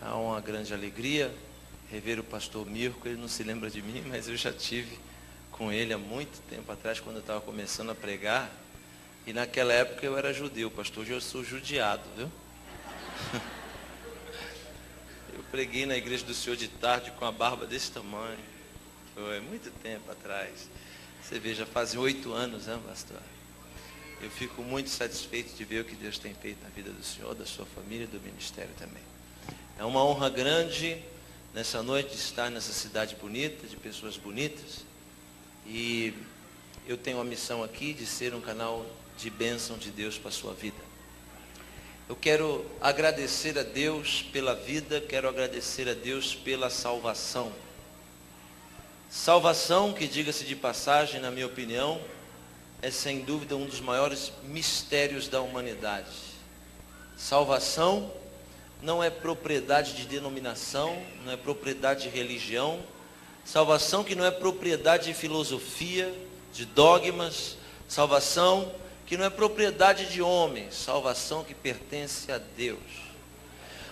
Há uma grande alegria rever o pastor Mirko. Ele não se lembra de mim, mas eu já tive com ele há muito tempo atrás, quando eu estava começando a pregar. E naquela época eu era judeu, pastor. Hoje eu sou judiado, viu? Eu preguei na igreja do Senhor de tarde com a barba desse tamanho. Foi muito tempo atrás. Você vê, já fazem 8 anos, né, pastor? Eu fico muito satisfeito de ver o que Deus tem feito na vida do Senhor, da sua família e do ministério também. É uma honra grande nessa noite estar nessa cidade bonita, de pessoas bonitas. E eu tenho a missão aqui de ser um canal de bênção de Deus para a sua vida. Eu quero agradecer a Deus pela vida, quero agradecer a Deus pela salvação. Salvação, que diga-se de passagem, na minha opinião, é sem dúvida um dos maiores mistérios da humanidade. Salvação não é propriedade de denominação, não é propriedade de religião. Salvação que não é propriedade de filosofia, de dogmas. Salvação que não é propriedade de homens. Salvação que pertence a Deus.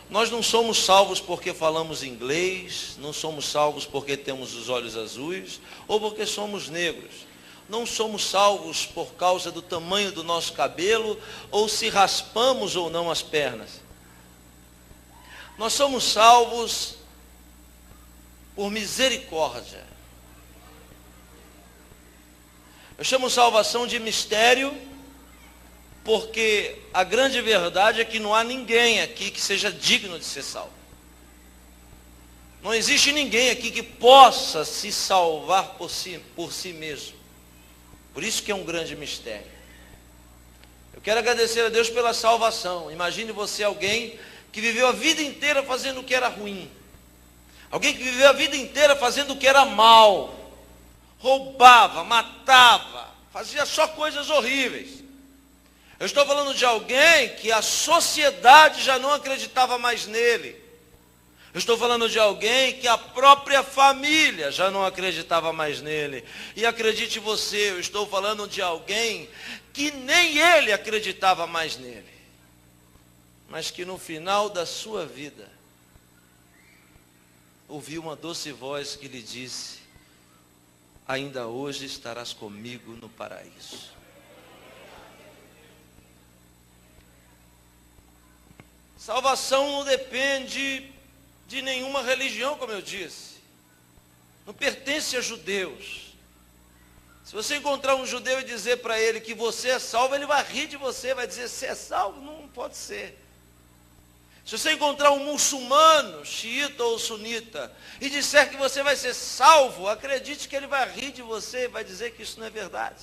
Nós não somos salvos porque falamos inglês, não somos salvos porque temos os olhos azuis, ou porque somos negros. Não somos salvos por causa do tamanho do nosso cabelo, ou se raspamos ou não as pernas. Nós somos salvos por misericórdia. Eu chamo salvação de mistério, porque a grande verdade é que não há ninguém aqui que seja digno de ser salvo. Não existe ninguém aqui que possa se salvar por si mesmo. Por isso que é um grande mistério. Eu quero agradecer a Deus pela salvação. Imagine você alguém que viveu a vida inteira fazendo o que era ruim. Alguém que viveu a vida inteira fazendo o que era mal. Roubava, matava, fazia só coisas horríveis. Eu estou falando de alguém que a sociedade já não acreditava mais nele. Eu estou falando de alguém que a própria família já não acreditava mais nele. E acredite você, eu estou falando de alguém que nem ele acreditava mais nele. Mas que no final da sua vida, ouviu uma doce voz que lhe disse: ainda hoje estarás comigo no paraíso. Salvação não depende de nenhuma religião, como eu disse. Não pertence a judeus. Se você encontrar um judeu e dizer para ele que você é salvo, ele vai rir de você, vai dizer: você é salvo? Não pode ser. Se você encontrar um muçulmano, xiita ou sunita, e disser que você vai ser salvo, acredite que ele vai rir de você e vai dizer que isso não é verdade.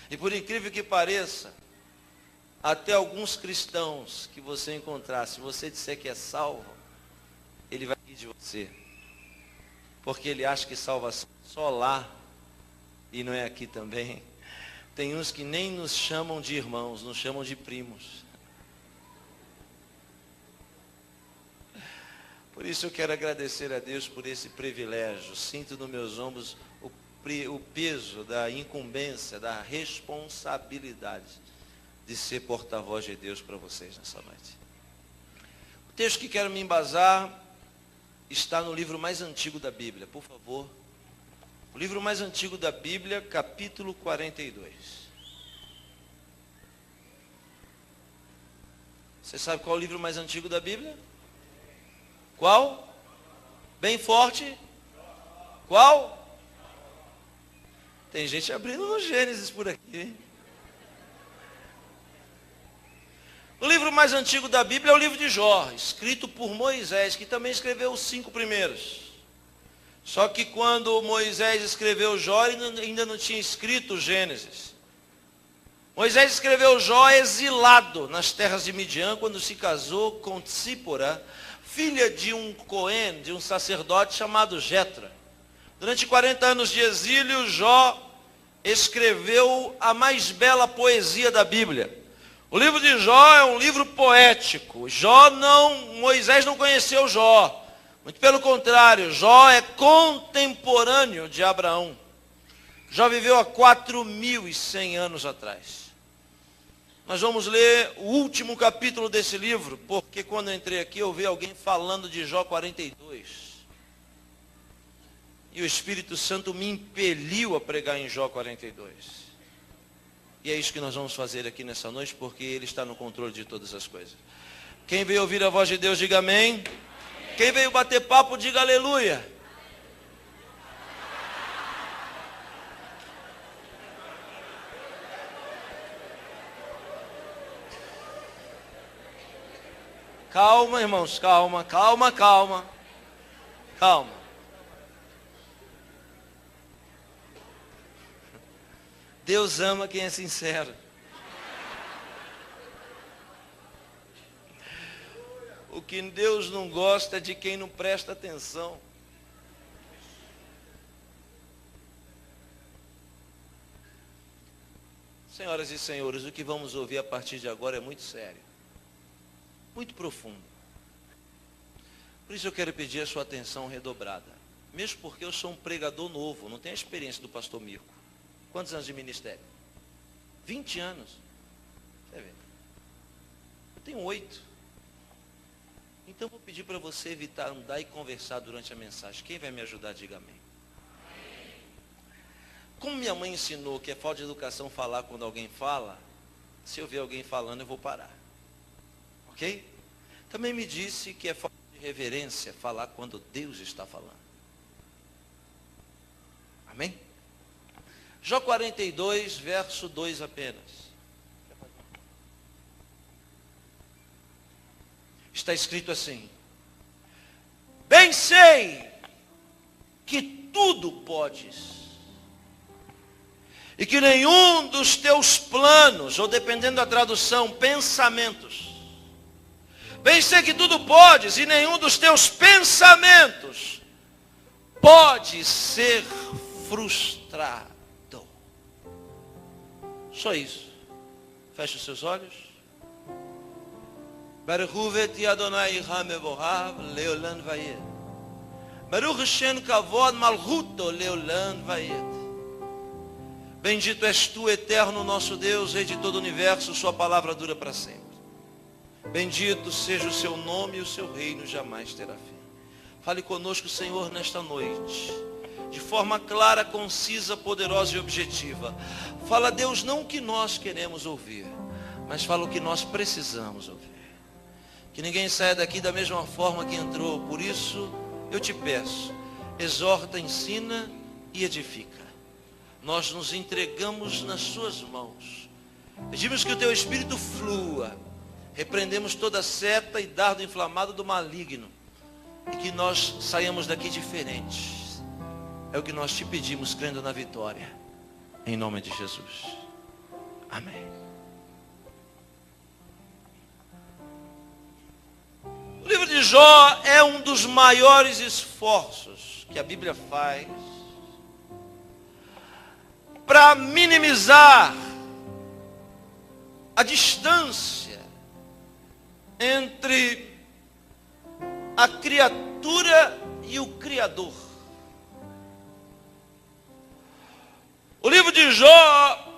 E por incrível que pareça, até alguns cristãos que você encontrar, se você disser que é salvo, ele vai rir de você. Porque ele acha que salvação é só lá, e não é aqui também. Tem uns que nem nos chamam de irmãos, nos chamam de primos. Por isso eu quero agradecer a Deus por esse privilégio. Sinto nos meus ombros o peso da incumbência, da responsabilidade de ser porta-voz de Deus para vocês nessa noite. O texto que quero me embasar está no livro mais antigo da Bíblia, por favor. O livro mais antigo da Bíblia, capítulo 42. Você sabe qual é o livro mais antigo da Bíblia? Qual? Bem forte. Qual? Tem gente abrindo no Gênesis por aqui, hein? O livro mais antigo da Bíblia é o livro de Jó, escrito por Moisés, que também escreveu os 5 primeiros. Só que quando Moisés escreveu Jó, ele ainda não tinha escrito o Gênesis. Moisés escreveu Jó exilado nas terras de Midian, quando se casou com Tsípora, filha de um Cohen, de um sacerdote chamado Jetra. Durante 40 anos de exílio, Jó escreveu a mais bela poesia da Bíblia. O livro de Jó é um livro poético. Moisés não conheceu Jó. Muito pelo contrário, Jó é contemporâneo de Abraão. Jó viveu há 4.100 anos atrás. Nós vamos ler o último capítulo desse livro, porque quando eu entrei aqui eu vi alguém falando de Jó 42. E o Espírito Santo me impeliu a pregar em Jó 42. E é isso que nós vamos fazer aqui nessa noite, porque Ele está no controle de todas as coisas. Quem veio ouvir a voz de Deus, diga amém. Amém. Quem veio bater papo, diga aleluia. Calma, irmãos, calma. Deus ama quem é sincero. O que Deus não gosta é de quem não presta atenção. Senhoras e senhores, o que vamos ouvir a partir de agora é muito sério. Muito profundo. Por isso eu quero pedir a sua atenção redobrada. Mesmo porque eu sou um pregador novo, não tenho a experiência do pastor Mirko. Quantos anos de ministério? 20 anos. Você vê. Eu tenho 8. Então vou pedir para você evitar andar e conversar durante a mensagem. Quem vai me ajudar, diga amém. Como minha mãe ensinou que é falta de educação falar quando alguém fala, se eu ver alguém falando eu vou parar. Ok? Também me disse que é falta de reverência falar quando Deus está falando. Amém? Jó 42, verso 2 apenas. Está escrito assim: bem sei que tudo podes, e que nenhum dos teus planos, ou dependendo da tradução, pensamentos, bem sei que tudo podes, e nenhum dos teus pensamentos pode ser frustrado. Só isso. Feche os seus olhos. Baruch et Adonai Hamevohav leolan vayet. Baruch Shen kavod malchuto leolan vayet. Bendito és tu, eterno nosso Deus, Rei de todo o universo, sua palavra dura para sempre. Bendito seja o seu nome e o seu reino jamais terá fim. Fale conosco, Senhor, nesta noite, de forma clara, concisa, poderosa e objetiva. Fala, Deus, não o que nós queremos ouvir, mas fala o que nós precisamos ouvir. Que ninguém saia daqui da mesma forma que entrou. Por isso, eu te peço, exorta, ensina e edifica. Nós nos entregamos nas suas mãos. Pedimos que o teu Espírito flua. Repreendemos toda seta e dardo inflamado do maligno. E que nós saiamos daqui diferentes. É o que nós te pedimos, crendo na vitória. Em nome de Jesus. Amém. O livro de Jó é um dos maiores esforços que a Bíblia faz para minimizar a distância entre a criatura e o Criador. O livro de Jó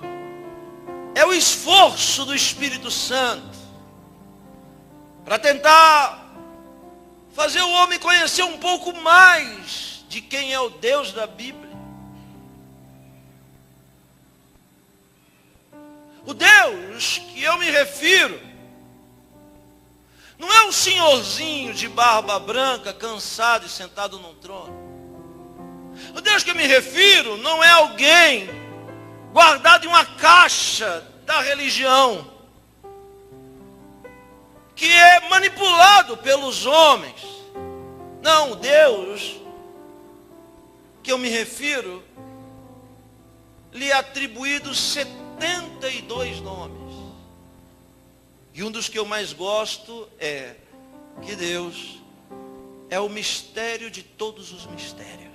é o esforço do Espírito Santo para tentar fazer o homem conhecer um pouco mais de quem é o Deus da Bíblia. O Deus que eu me refiro não é um senhorzinho de barba branca, cansado e sentado num trono. O Deus que eu me refiro não é alguém guardado em uma caixa da religião, que é manipulado pelos homens. Não, o Deus que eu me refiro, lhe é atribuído 72 nomes. E um dos que eu mais gosto é que Deus é o mistério de todos os mistérios.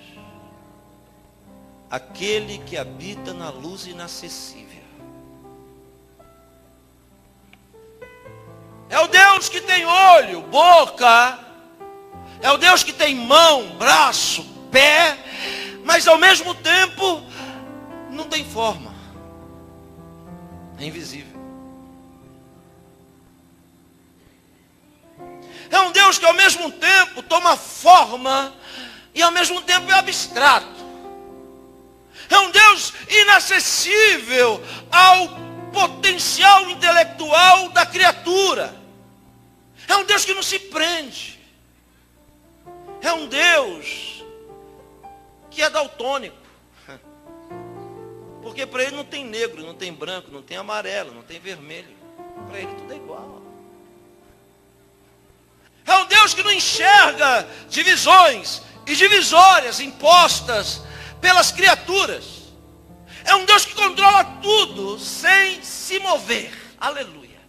Aquele que habita na luz inacessível. É o Deus que tem olho, boca. É o Deus que tem mão, braço, pé. Mas ao mesmo tempo não tem forma. É invisível. É um Deus que ao mesmo tempo toma forma e ao mesmo tempo é abstrato. É um Deus inacessível ao potencial intelectual da criatura. É um Deus que não se prende. É um Deus que é daltônico. Porque para ele não tem negro, não tem branco, não tem amarelo, não tem vermelho. Para ele tudo é igual. É um Deus que não enxerga divisões e divisórias impostas pelas criaturas. É um Deus que controla tudo sem se mover. Aleluia.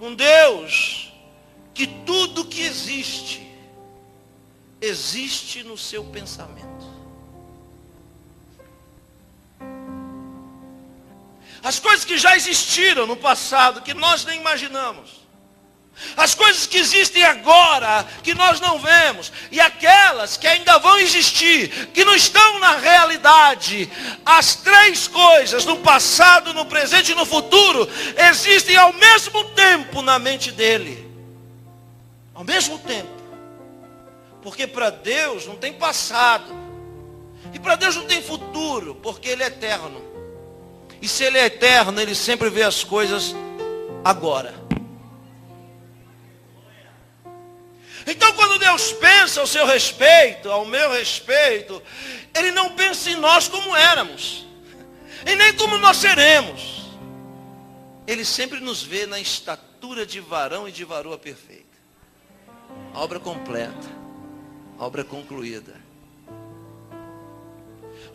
Um Deus que tudo que existe, existe no seu pensamento. As coisas que já existiram no passado, que nós nem imaginamos. As coisas que existem agora, que nós não vemos. E aquelas que ainda vão existir, que não estão na realidade. As três coisas, no passado, no presente e no futuro, existem ao mesmo tempo na mente dele. Ao mesmo tempo. Porque para Deus não tem passado. E para Deus não tem futuro, porque Ele é eterno. E se Ele é eterno, Ele sempre vê as coisas agora. Então quando Deus pensa ao seu respeito, ao meu respeito, Ele não pensa em nós como éramos. E nem como nós seremos. Ele sempre nos vê na estatura de varão e de varoa perfeita. A obra completa. A obra concluída.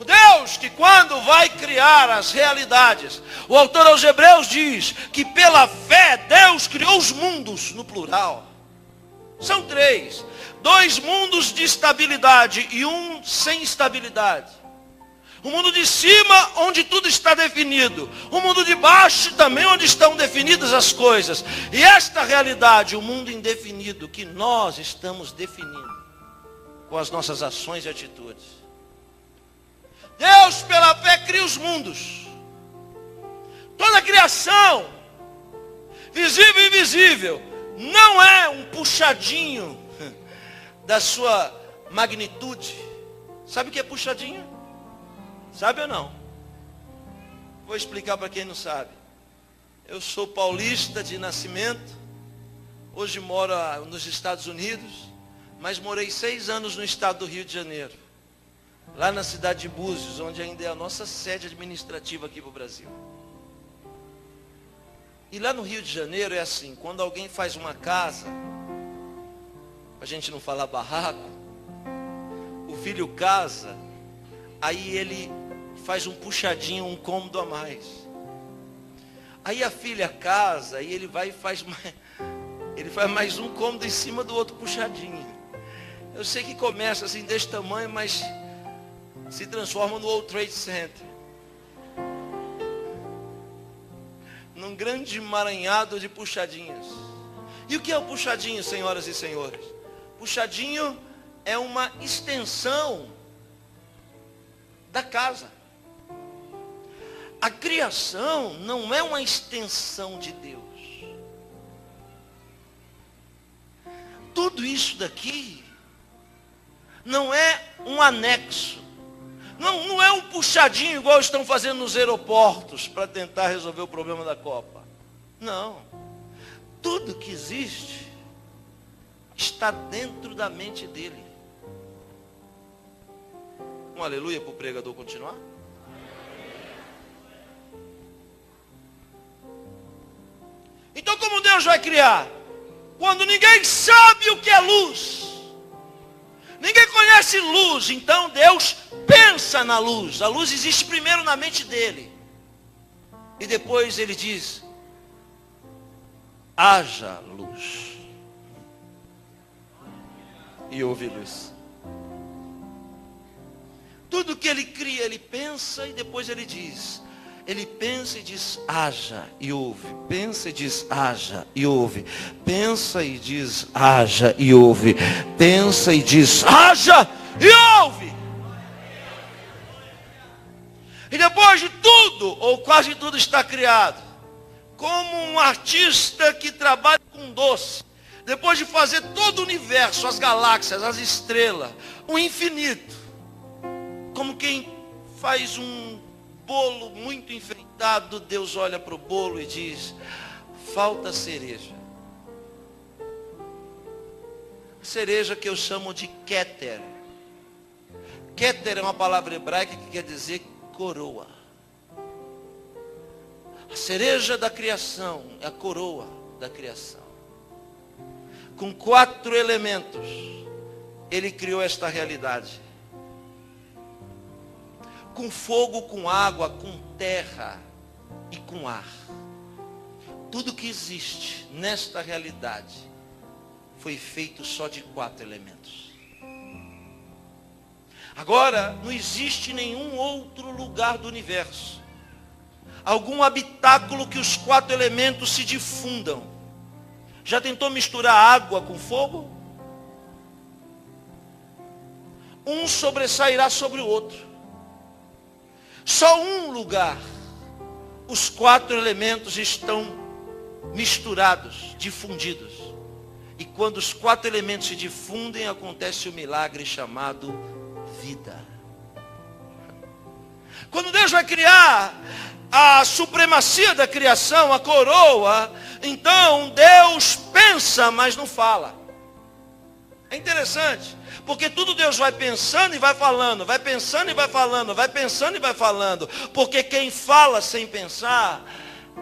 O Deus que quando vai criar as realidades, o autor aos Hebreus diz que pela fé Deus criou os mundos no plural. São três. 2 mundos de estabilidade e um sem estabilidade. O mundo de cima, onde tudo está definido. O mundo de baixo também, onde estão definidas as coisas. E esta realidade, o mundo indefinido, que nós estamos definindo com as nossas ações e atitudes. Deus, pela fé, cria os mundos. Toda a criação, visível e invisível, não é um puxadinho da sua magnitude. Sabe o que é puxadinho? Sabe ou não? Vou explicar para quem não sabe. Eu sou paulista de nascimento. Hoje moro nos Estados Unidos. Mas morei 6 anos no estado do Rio de Janeiro. Lá na cidade de Búzios, onde ainda é a nossa sede administrativa aqui para o Brasil. E lá no Rio de Janeiro é assim, quando alguém faz uma casa, a gente não falar barraco, o filho casa, aí ele faz um puxadinho, um cômodo a mais. Aí a filha casa, e ele vai e faz mais um cômodo em cima do outro puxadinho. Eu sei que começa assim desse tamanho, mas se transforma no World Trade Center. Num grande emaranhado de puxadinhas. E o que é o puxadinho, senhoras e senhores? Puxadinho é uma extensão da casa. A criação não é uma extensão de Deus. Tudo isso daqui não é um anexo. Não é um puxadinho igual estão fazendo nos aeroportos para tentar resolver o problema da Copa. Não. Tudo que existe está dentro da mente dele. Um aleluia para o pregador continuar? Então como Deus vai criar? Quando ninguém sabe o que é luz. Ninguém conhece luz, então Deus pensa na luz. A luz existe primeiro na mente dele. E depois ele diz, haja luz. E houve luz. Tudo que ele cria, ele pensa e depois ele diz. Ele pensa e diz, haja e ouve. Pensa e diz, haja e ouve. Pensa e diz, haja e ouve. Pensa e diz, haja e ouve. E depois de tudo, ou quase tudo está criado, como um artista que trabalha com doce, depois de fazer todo o universo, as galáxias, as estrelas, o infinito, como quem faz um bolo muito enfeitado, Deus olha para o bolo e diz: falta cereja. Cereja que eu chamo de Keter. Keter é uma palavra hebraica que quer dizer coroa. A cereja da criação é a coroa da criação. Com 4 elementos, ele criou esta realidade. Com fogo, com água, com terra e com ar. Tudo que existe nesta realidade foi feito só de 4 elementos. Agora, não existe nenhum outro lugar do universo, algum habitáculo que os 4 elementos se difundam. Já tentou misturar água com fogo? Um sobressairá sobre o outro. Só um lugar, os 4 elementos estão misturados, difundidos. E quando os 4 elementos se difundem, acontece o milagre chamado vida. Quando Deus vai criar a supremacia da criação, a coroa, então Deus pensa, mas não fala. É interessante, porque tudo Deus vai pensando e vai falando, vai pensando e vai falando, vai pensando e vai falando. Porque quem fala sem pensar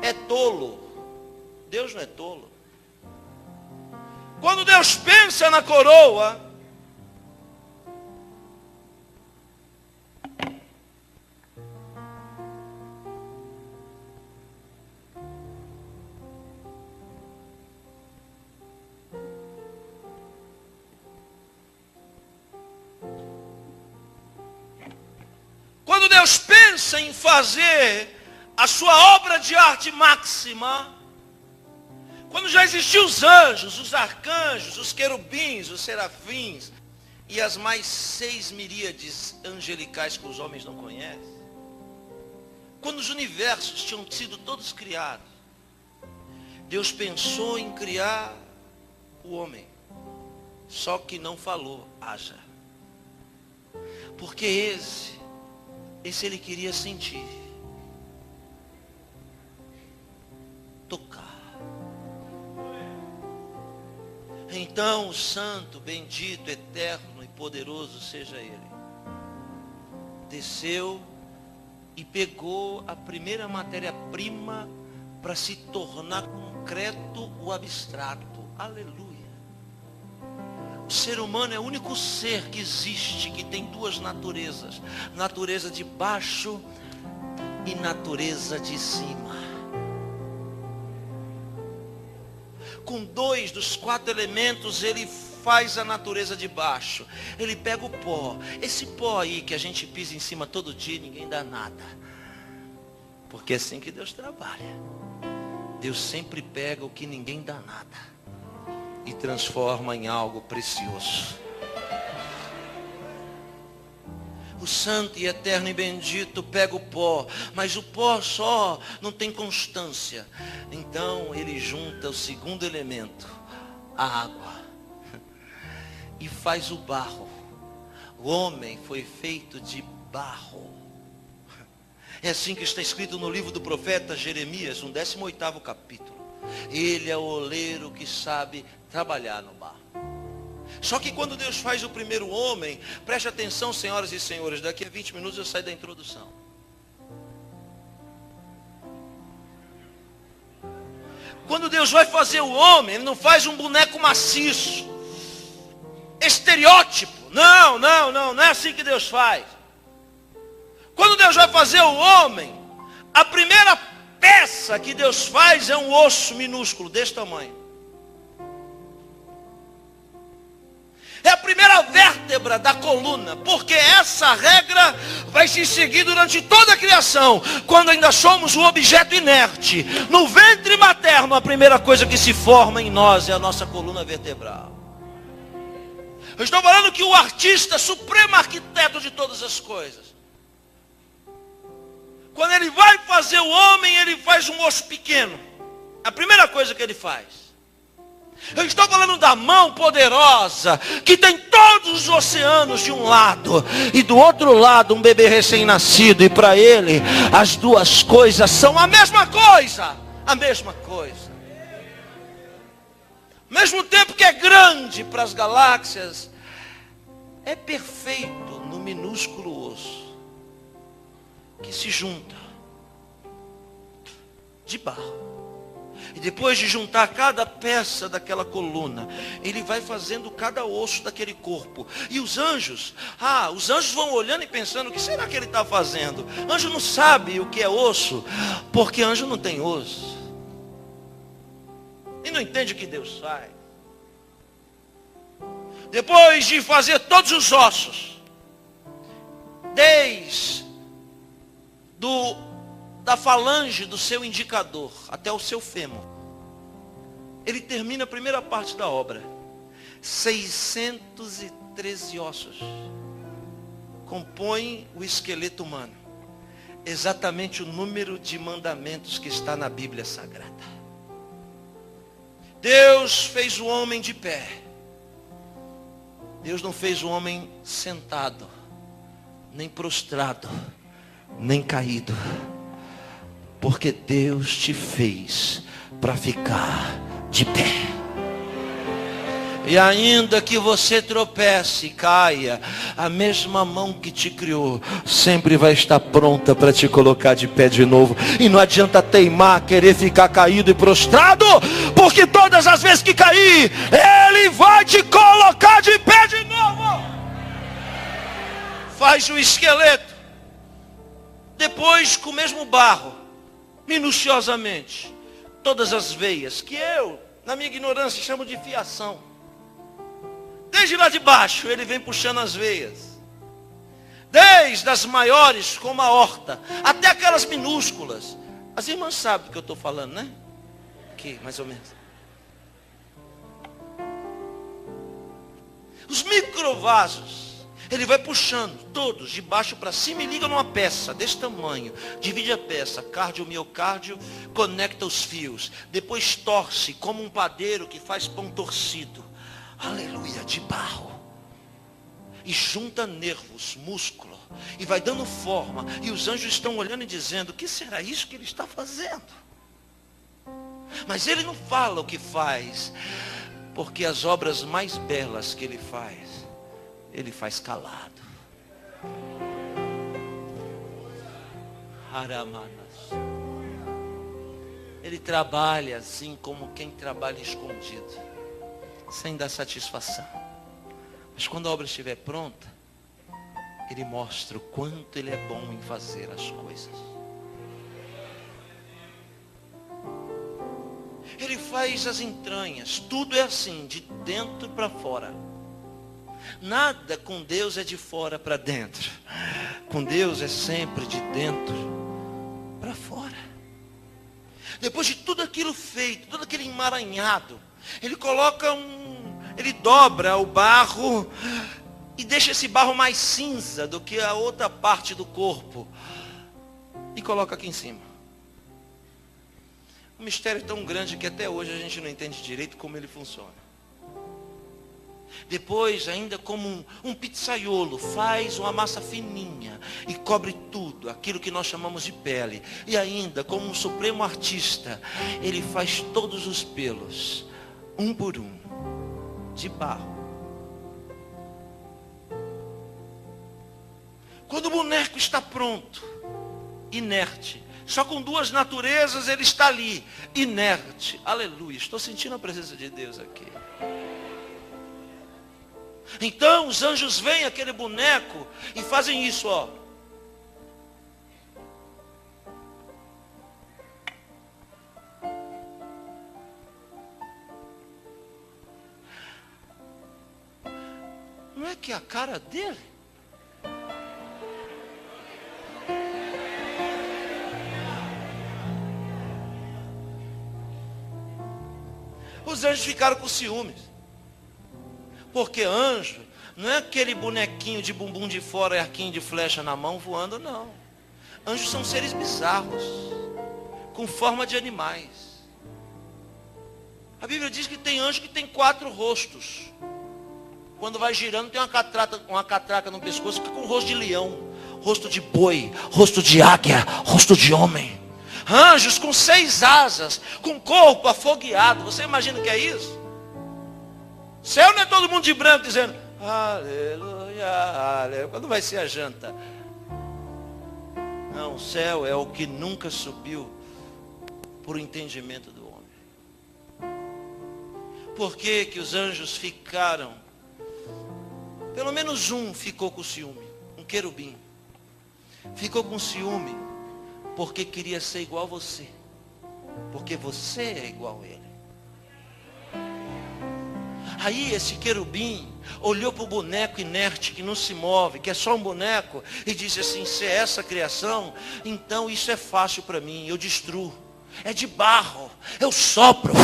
é tolo. Deus não é tolo. Quando Deus pensa na coroa, quando Deus pensa em fazer a sua obra de arte máxima, quando já existiam os anjos, os arcanjos, os querubins, os serafins e as mais 6 miríades angelicais que os homens não conhecem, quando os universos tinham sido todos criados, Deus pensou em criar o homem, só que não falou, haja. Porque esse ele queria sentir, tocar. Então o santo, bendito, eterno e poderoso seja ele, desceu e pegou a primeira matéria-prima para se tornar concreto o abstrato. Aleluia. O ser humano é o único ser que existe que tem 2 naturezas: natureza de baixo e natureza de cima. Com 2 dos 4 elementos ele faz a natureza de baixo. Ele pega o pó. Esse pó aí que a gente pisa em cima todo dia, ninguém dá nada. Porque é assim que Deus trabalha. Deus sempre pega o que ninguém dá nada e transforma em algo precioso. O santo e eterno e bendito pega o pó, mas o pó só não tem constância. Então ele junta o segundo elemento, a água, e faz o barro. O homem foi feito de barro. É assim que está escrito no livro do profeta Jeremias, no 18º capítulo. Ele é o oleiro que sabe trabalhar no barro. Só que quando Deus faz o primeiro homem, preste atenção, senhoras e senhores, daqui a 20 minutos eu saio da introdução. Quando Deus vai fazer o homem, Ele não faz um boneco maciço, estereótipo. Não é assim que Deus faz. Quando Deus vai fazer o homem, a primeira peça que Deus faz é um osso minúsculo, desse tamanho. É a primeira vértebra da coluna, porque essa regra vai se seguir durante toda a criação, quando ainda somos um objeto inerte. No ventre materno, a primeira coisa que se forma em nós é a nossa coluna vertebral. Eu estou falando que o artista, supremo arquiteto de todas as coisas, quando ele vai fazer o homem, ele faz um osso pequeno. A primeira coisa que ele faz. Eu estou falando da mão poderosa, que tem todos os oceanos de um lado, e do outro lado um bebê recém-nascido, e para ele as duas coisas são a mesma coisa. A mesma coisa. Ao mesmo tempo que é grande para as galáxias, é perfeito no minúsculo osso, que se junta de barro. E depois de juntar cada peça daquela coluna, ele vai fazendo cada osso daquele corpo. E os anjos vão olhando e pensando, o que será que ele está fazendo? Anjo não sabe o que é osso, porque anjo não tem osso. E não entende o que Deus faz. Depois de fazer todos os ossos, desde da falange do seu indicador até o seu fêmur, ele termina a primeira parte da obra. 613 ossos compõem o esqueleto humano, exatamente o número de mandamentos que está na Bíblia Sagrada. Deus fez o homem de pé. Deus não fez o homem sentado, nem prostrado, nem caído. Porque Deus te fez para ficar de pé. E ainda que você tropece e caia, a mesma mão que te criou sempre vai estar pronta para te colocar de pé de novo. E não adianta teimar, querer ficar caído e prostrado, porque todas as vezes que cair, Ele vai te colocar de pé de novo. Faz o esqueleto. Depois, com o mesmo barro, minuciosamente, todas as veias, que eu, na minha ignorância, chamo de fiação. Desde lá de baixo, ele vem puxando as veias. Desde as maiores, como a aorta, até aquelas minúsculas. As irmãs sabem do que eu estou falando, né? Aqui, mais ou menos. Os microvasos, ele vai puxando todos de baixo para cima e liga numa peça desse tamanho. Divide a peça, cardio, miocárdio, conecta os fios. Depois torce como um padeiro que faz pão torcido. Aleluia, de barro. E junta nervos, músculo. E vai dando forma. E os anjos estão olhando e dizendo, o que será isso que ele está fazendo? Mas ele não fala o que faz. Porque as obras mais belas que ele faz calado. Haramanas. Ele trabalha assim como quem trabalha escondido, sem dar satisfação. Mas quando a obra estiver pronta, ele mostra o quanto ele é bom em fazer as coisas. Ele faz as entranhas, tudo é assim, de dentro para fora. Nada com Deus é de fora para dentro. Com Deus é sempre de dentro para fora. Depois de tudo aquilo feito, todo aquele emaranhado, ele ele dobra o barro e deixa esse barro mais cinza do que a outra parte do corpo e coloca aqui em cima. Um mistério tão grande que até hoje a gente não entende direito como ele funciona. Depois, ainda como um pizzaiolo, faz uma massa fininha e cobre tudo, aquilo que nós chamamos de pele. E ainda, como um supremo artista, ele faz todos os pelos, um por um, de barro. Quando o boneco está pronto, inerte, só com duas naturezas ele está ali, inerte. Aleluia, estou sentindo a presença de Deus aqui. Então os anjos veem aquele boneco e fazem isso, ó. Não é que é a cara dele? Os anjos ficaram com ciúmes. Porque anjo não é aquele bonequinho de bumbum de fora e arquinho de flecha na mão voando, não. Anjos são seres bizarros, com forma de animais. A Bíblia diz que tem anjo que tem 4 rostos. Quando vai girando tem uma catraca no pescoço, fica com o rosto de leão, rosto de boi, rosto de águia, rosto de homem. Anjos com 6 asas, com corpo afogueado. Você imagina o que é isso? Céu não é todo mundo de branco dizendo aleluia, aleluia. Quando vai ser a janta? Não, o céu é o que nunca subiu por entendimento do homem. Por que que os anjos ficaram? Pelo menos um ficou com ciúme, um querubim. Ficou com ciúme porque queria ser igual a você. Porque você é igual a ele. Aí esse querubim olhou para o boneco inerte que não se move, que é só um boneco, e disse assim: se é essa criação, então isso é fácil para mim, eu destruo. É de barro, eu sopro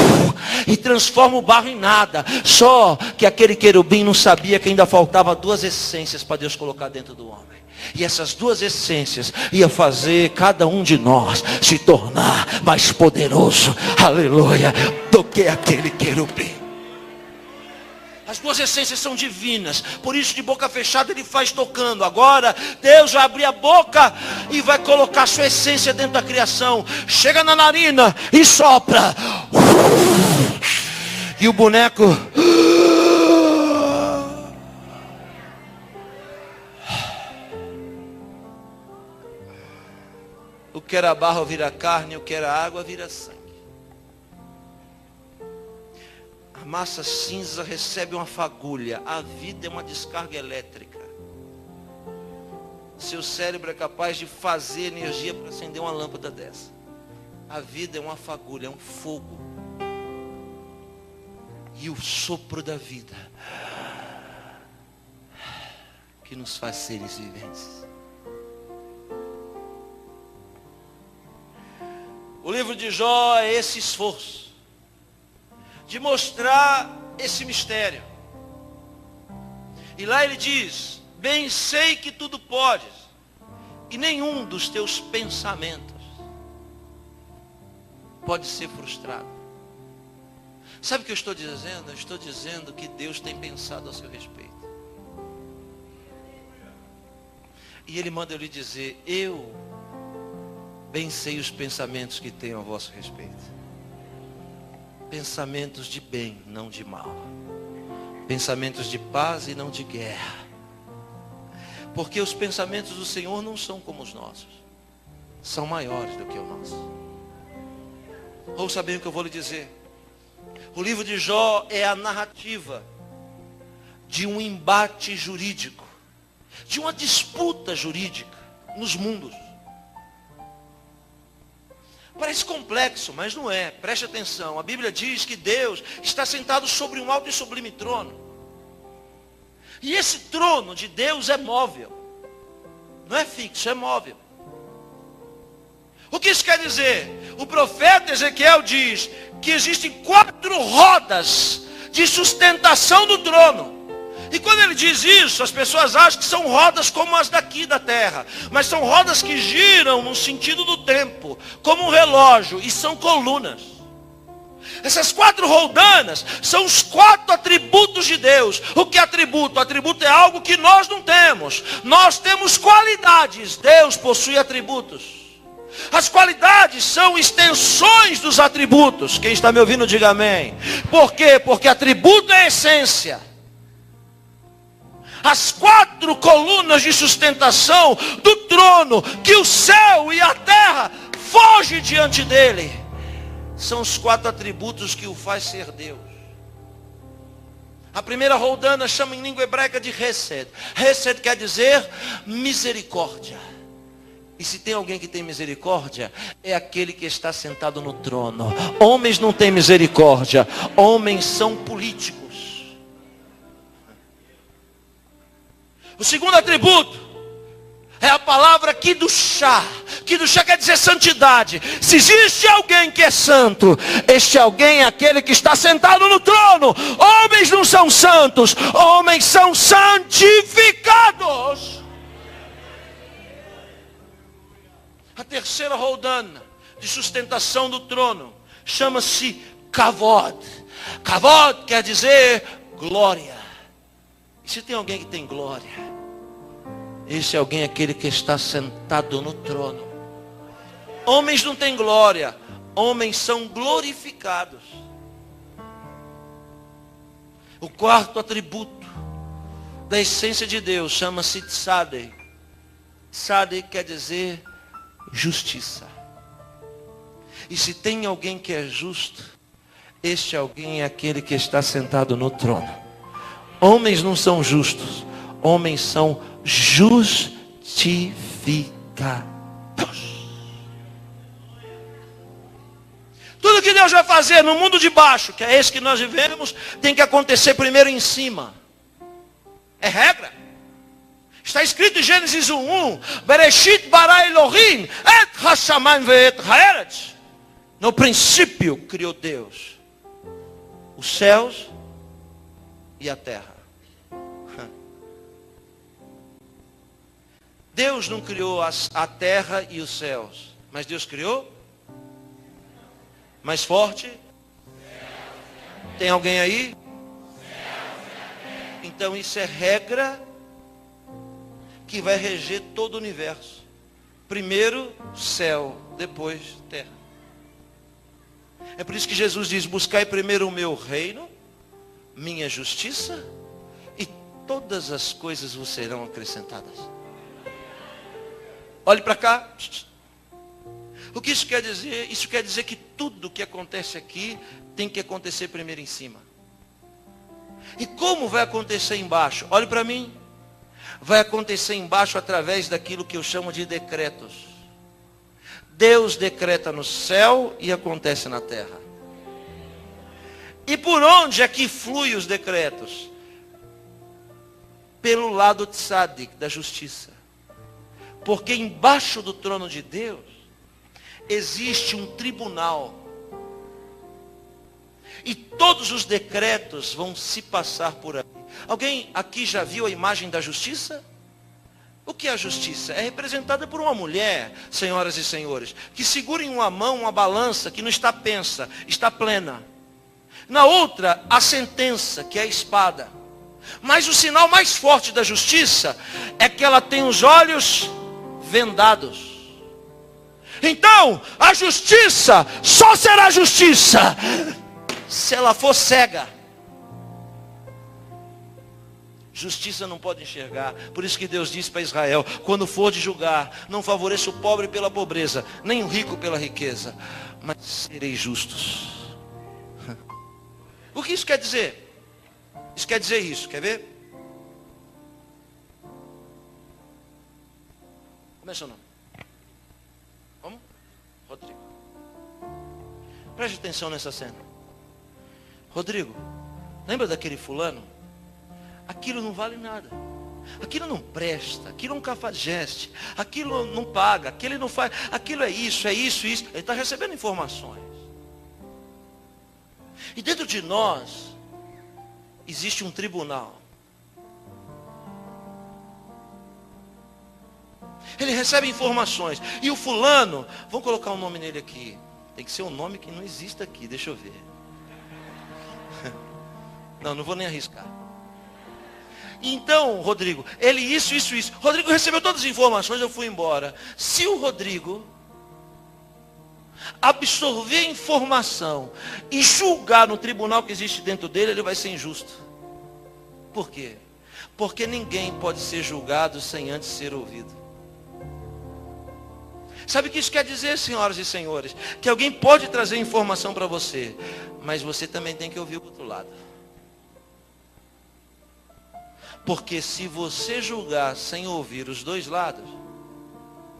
e transformo o barro em nada. Só que aquele querubim não sabia que ainda faltava 2 essências para Deus colocar dentro do homem. E essas 2 essências ia fazer cada um de nós se tornar mais poderoso, aleluia, do que aquele querubim. As 2 essências são divinas. Por isso de boca fechada ele faz tocando. Agora Deus vai abrir a boca e vai colocar a sua essência dentro da criação. Chega na narina e sopra. E o boneco... O que era barro vira carne, o que era água vira sangue. A massa cinza recebe uma fagulha. A vida é uma descarga elétrica. Seu cérebro é capaz de fazer energia para acender uma lâmpada dessa. A vida é uma fagulha, é um fogo. E o sopro da vida que nos faz seres viventes. O livro de Jó é esse esforço de mostrar esse mistério. E lá ele diz: bem sei que tudo podes, e nenhum dos teus pensamentos pode ser frustrado. Sabe o que eu estou dizendo? Eu estou dizendo que Deus tem pensado a seu respeito. E ele manda eu lhe dizer: eu bem sei os pensamentos que tenho a vosso respeito. Pensamentos de bem, não de mal. Pensamentos de paz e não de guerra. Porque os pensamentos do Senhor não são como os nossos. São maiores do que o nosso. Ouça bem o que eu vou lhe dizer. O livro de Jó é a narrativa de um embate jurídico, de uma disputa jurídica nos mundos. Parece complexo, mas não é. Preste atenção. A Bíblia diz que Deus está sentado sobre um alto e sublime trono. E esse trono de Deus é móvel. Não é fixo, é móvel. O que isso quer dizer? O profeta Ezequiel diz que existem 4 rodas de sustentação do trono. E quando ele diz isso, as pessoas acham que são rodas como as daqui da terra. Mas são rodas que giram no sentido do tempo, como um relógio, e são colunas. Essas 4 roldanas são os 4 atributos de Deus. O que é atributo? Atributo é algo que nós não temos. Nós temos qualidades, Deus possui atributos. As qualidades são extensões dos atributos. Quem está me ouvindo, diga amém. Por quê? Porque atributo é essência. As 4 colunas de sustentação do trono, que o céu e a terra fogem diante dele, são os 4 atributos que o faz ser Deus. A primeira roldana chama em língua hebraica de Hesed. Hesed quer dizer misericórdia. E se tem alguém que tem misericórdia, é aquele que está sentado no trono. Homens não têm misericórdia, homens são políticos. O segundo atributo é a palavra Kiddushá. Kiddushá quer dizer santidade. Se existe alguém que é santo, este alguém é aquele que está sentado no trono. Homens não são santos, homens são santificados. A terceira roldana de sustentação do trono chama-se Kavod. Kavod quer dizer glória. E se tem alguém que tem glória, esse alguém é aquele que está sentado no trono. Homens não têm glória, homens são glorificados. O quarto atributo da essência de Deus chama-se Tzaddik. Tzaddik quer dizer justiça. E se tem alguém que é justo, este alguém é aquele que está sentado no trono. Homens não são justos, homens são justificados. Tudo que Deus vai fazer no mundo de baixo, que é esse que nós vivemos, tem que acontecer primeiro em cima. É regra. Está escrito em Gênesis 1:1, Bereshit bara Elohim et hashamayim ve'et haaretz. No princípio criou Deus os céus e a terra. Deus não criou a terra e os céus, mas Deus criou? Mais forte? Tem alguém aí? Então isso é regra que vai reger todo o universo. Primeiro céu, depois terra. É por isso que Jesus diz: buscai primeiro o meu reino, minha justiça, e todas as coisas vos serão acrescentadas. Olhe para cá. O que isso quer dizer? Isso quer dizer que tudo que acontece aqui tem que acontecer primeiro em cima. E como vai acontecer embaixo? Olhe para mim. Vai acontecer embaixo através daquilo que eu chamo de decretos. Deus decreta no céu e acontece na terra. E por onde é que fluem os decretos? Pelo lado tzaddik, da justiça. Porque embaixo do trono de Deus existe um tribunal. E todos os decretos vão se passar por aí. Alguém aqui já viu a imagem da justiça? O que é a justiça? É representada por uma mulher, senhoras e senhores, que segura em uma mão uma balança que não está pensa, está plena. Na outra, a sentença, que é a espada. Mas o sinal mais forte da justiça é que ela tem os olhos vendados. Então, a justiça só será justiça se ela for cega. Justiça não pode enxergar. Por isso que Deus disse para Israel: quando for de julgar, não favoreça o pobre pela pobreza, nem o rico pela riqueza, mas sereis justos. O que isso quer dizer? Isso quer dizer isso, quer ver? Como é seu nome? Como? Rodrigo. Preste atenção nessa cena. Rodrigo, lembra daquele fulano? Aquilo não vale nada. Aquilo não presta. Aquilo é um cafajeste. Aquilo não paga. Aquilo não faz. Aquilo é isso, isso. Ele está recebendo informações. E dentro de nós existe um tribunal. Ele recebe informações. E o fulano, vamos colocar um nome nele aqui. Tem que ser um nome que não existe aqui. Deixa eu ver. Não vou nem arriscar. Então, Rodrigo, ele isso. Rodrigo recebeu todas as informações, eu fui embora. Se o Rodrigo absorver a informação e julgar no tribunal que existe dentro dele, ele vai ser injusto. Por quê? Porque ninguém pode ser julgado sem antes ser ouvido. Sabe o que isso quer dizer, senhoras e senhores? Que alguém pode trazer informação para você, mas você também tem que ouvir o outro lado. Porque se você julgar sem ouvir os dois lados,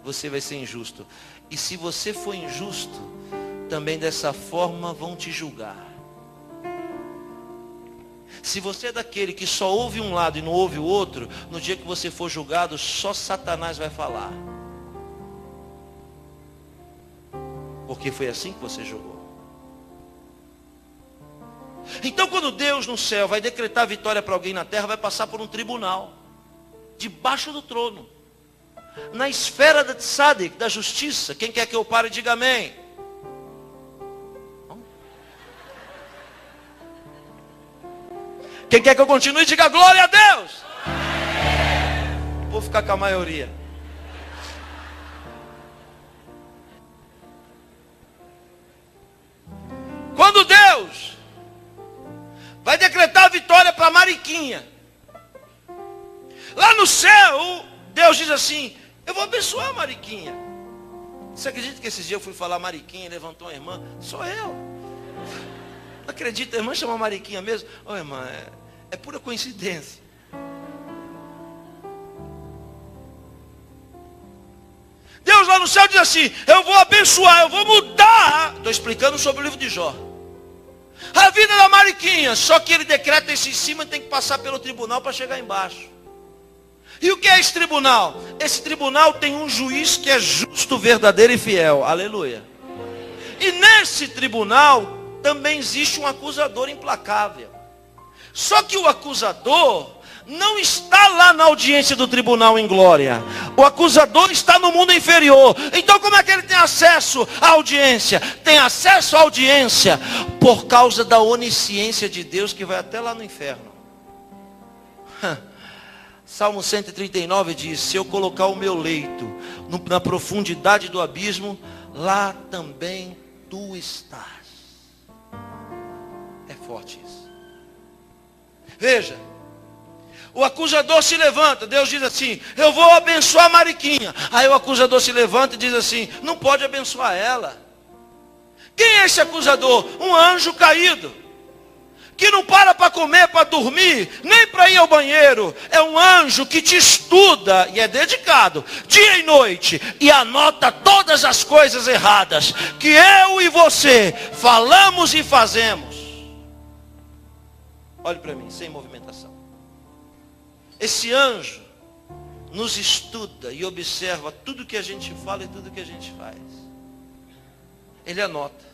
você vai ser injusto. E se você for injusto, também dessa forma vão te julgar. Se você é daquele que só ouve um lado e não ouve o outro, no dia que você for julgado, só Satanás vai falar. Porque foi assim que você julgou. Então quando Deus no céu vai decretar vitória para alguém na terra, vai passar por um tribunal. Debaixo do trono. Na esfera da tzaddik, da justiça. Quem quer que eu pare, diga amém. Quem quer que eu continue, diga glória a Deus. Vou ficar com a maioria. Quando Deus vai decretar a vitória para Mariquinha, lá no céu, Deus diz assim: eu vou abençoar a Mariquinha. Você acredita que esses dias eu fui falar Mariquinha, levantou uma irmã? Sou eu. Não acredita, a irmã chama Mariquinha mesmo? Ô irmã, é pura coincidência. Deus lá no céu diz assim: eu vou abençoar, eu vou mudar. Estou explicando sobre o livro de Jó. A vida da Mariquinha, só que ele decreta isso em cima e tem que passar pelo tribunal para chegar embaixo. E o que é esse tribunal? Esse tribunal tem um juiz que é justo, verdadeiro e fiel. Aleluia. E nesse tribunal também existe um acusador implacável. Só que o acusador não está lá na audiência do tribunal em glória. O acusador está no mundo inferior. Então como é que ele tem acesso à audiência? Tem acesso à audiência por causa da onisciência de Deus, que vai até lá no inferno. Salmo 139 diz: se eu colocar o meu leito na profundidade do abismo, lá também tu estás. É forte isso. Veja, o acusador se levanta, Deus diz assim: eu vou abençoar Mariquinha. Aí o acusador se levanta e diz assim: não pode abençoar ela. Quem é esse acusador? Um anjo caído, que não para comer, para dormir, nem para ir ao banheiro. É um anjo que te estuda e é dedicado, dia e noite, e anota todas as coisas erradas que eu e você falamos e fazemos. Olhe para mim, sem movimentação. Esse anjo nos estuda e observa tudo que a gente fala e tudo que a gente faz. Ele anota.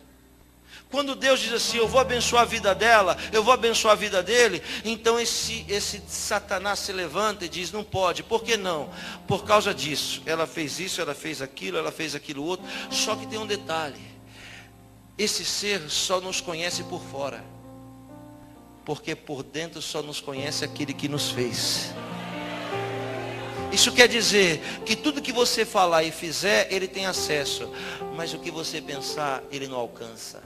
Quando Deus diz assim: eu vou abençoar a vida dela, eu vou abençoar a vida dele, então esse Satanás se levanta e diz: não pode. Por que não? Por causa disso. Ela fez isso, ela fez aquilo outro. Só que tem um detalhe: esse ser só nos conhece por fora, porque por dentro só nos conhece aquele que nos fez. Isso quer dizer que tudo que você falar e fizer, ele tem acesso, mas o que você pensar, ele não alcança.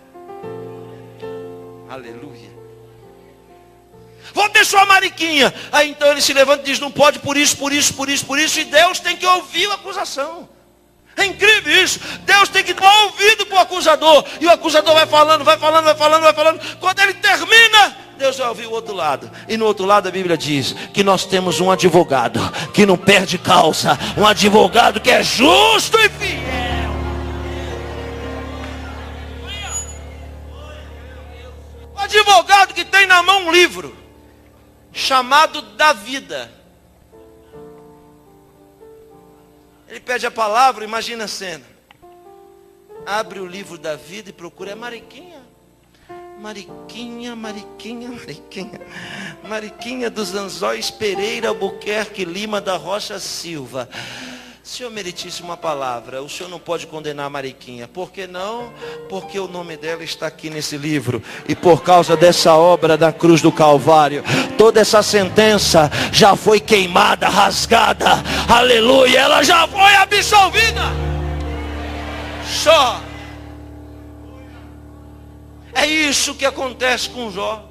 Aleluia. Vou abençoar a Mariquinha. Aí então ele se levanta e diz: não pode por isso. E Deus tem que ouvir a acusação. É incrível isso. Deus tem que dar ouvido para o acusador. E o acusador vai falando. Quando ele termina, Deus vai ouvir o outro lado. E no outro lado a Bíblia diz que nós temos um advogado que não perde causa. Um advogado que é justo e fiel. Um advogado que tem na mão um livro chamado da vida. Ele pede a palavra, imagina a cena. Abre o livro da vida e procura: é Mariquinha. Mariquinha dos Anzóis Pereira Albuquerque Lima da Rocha Silva. Senhor, meritíssimo uma palavra. O Senhor não pode condenar a Mariquinha. Por que não? Porque o nome dela está aqui nesse livro. E por causa dessa obra da cruz do Calvário, toda essa sentença já foi queimada, rasgada. Aleluia, ela já foi absolvida. Só. É isso que acontece com Jó.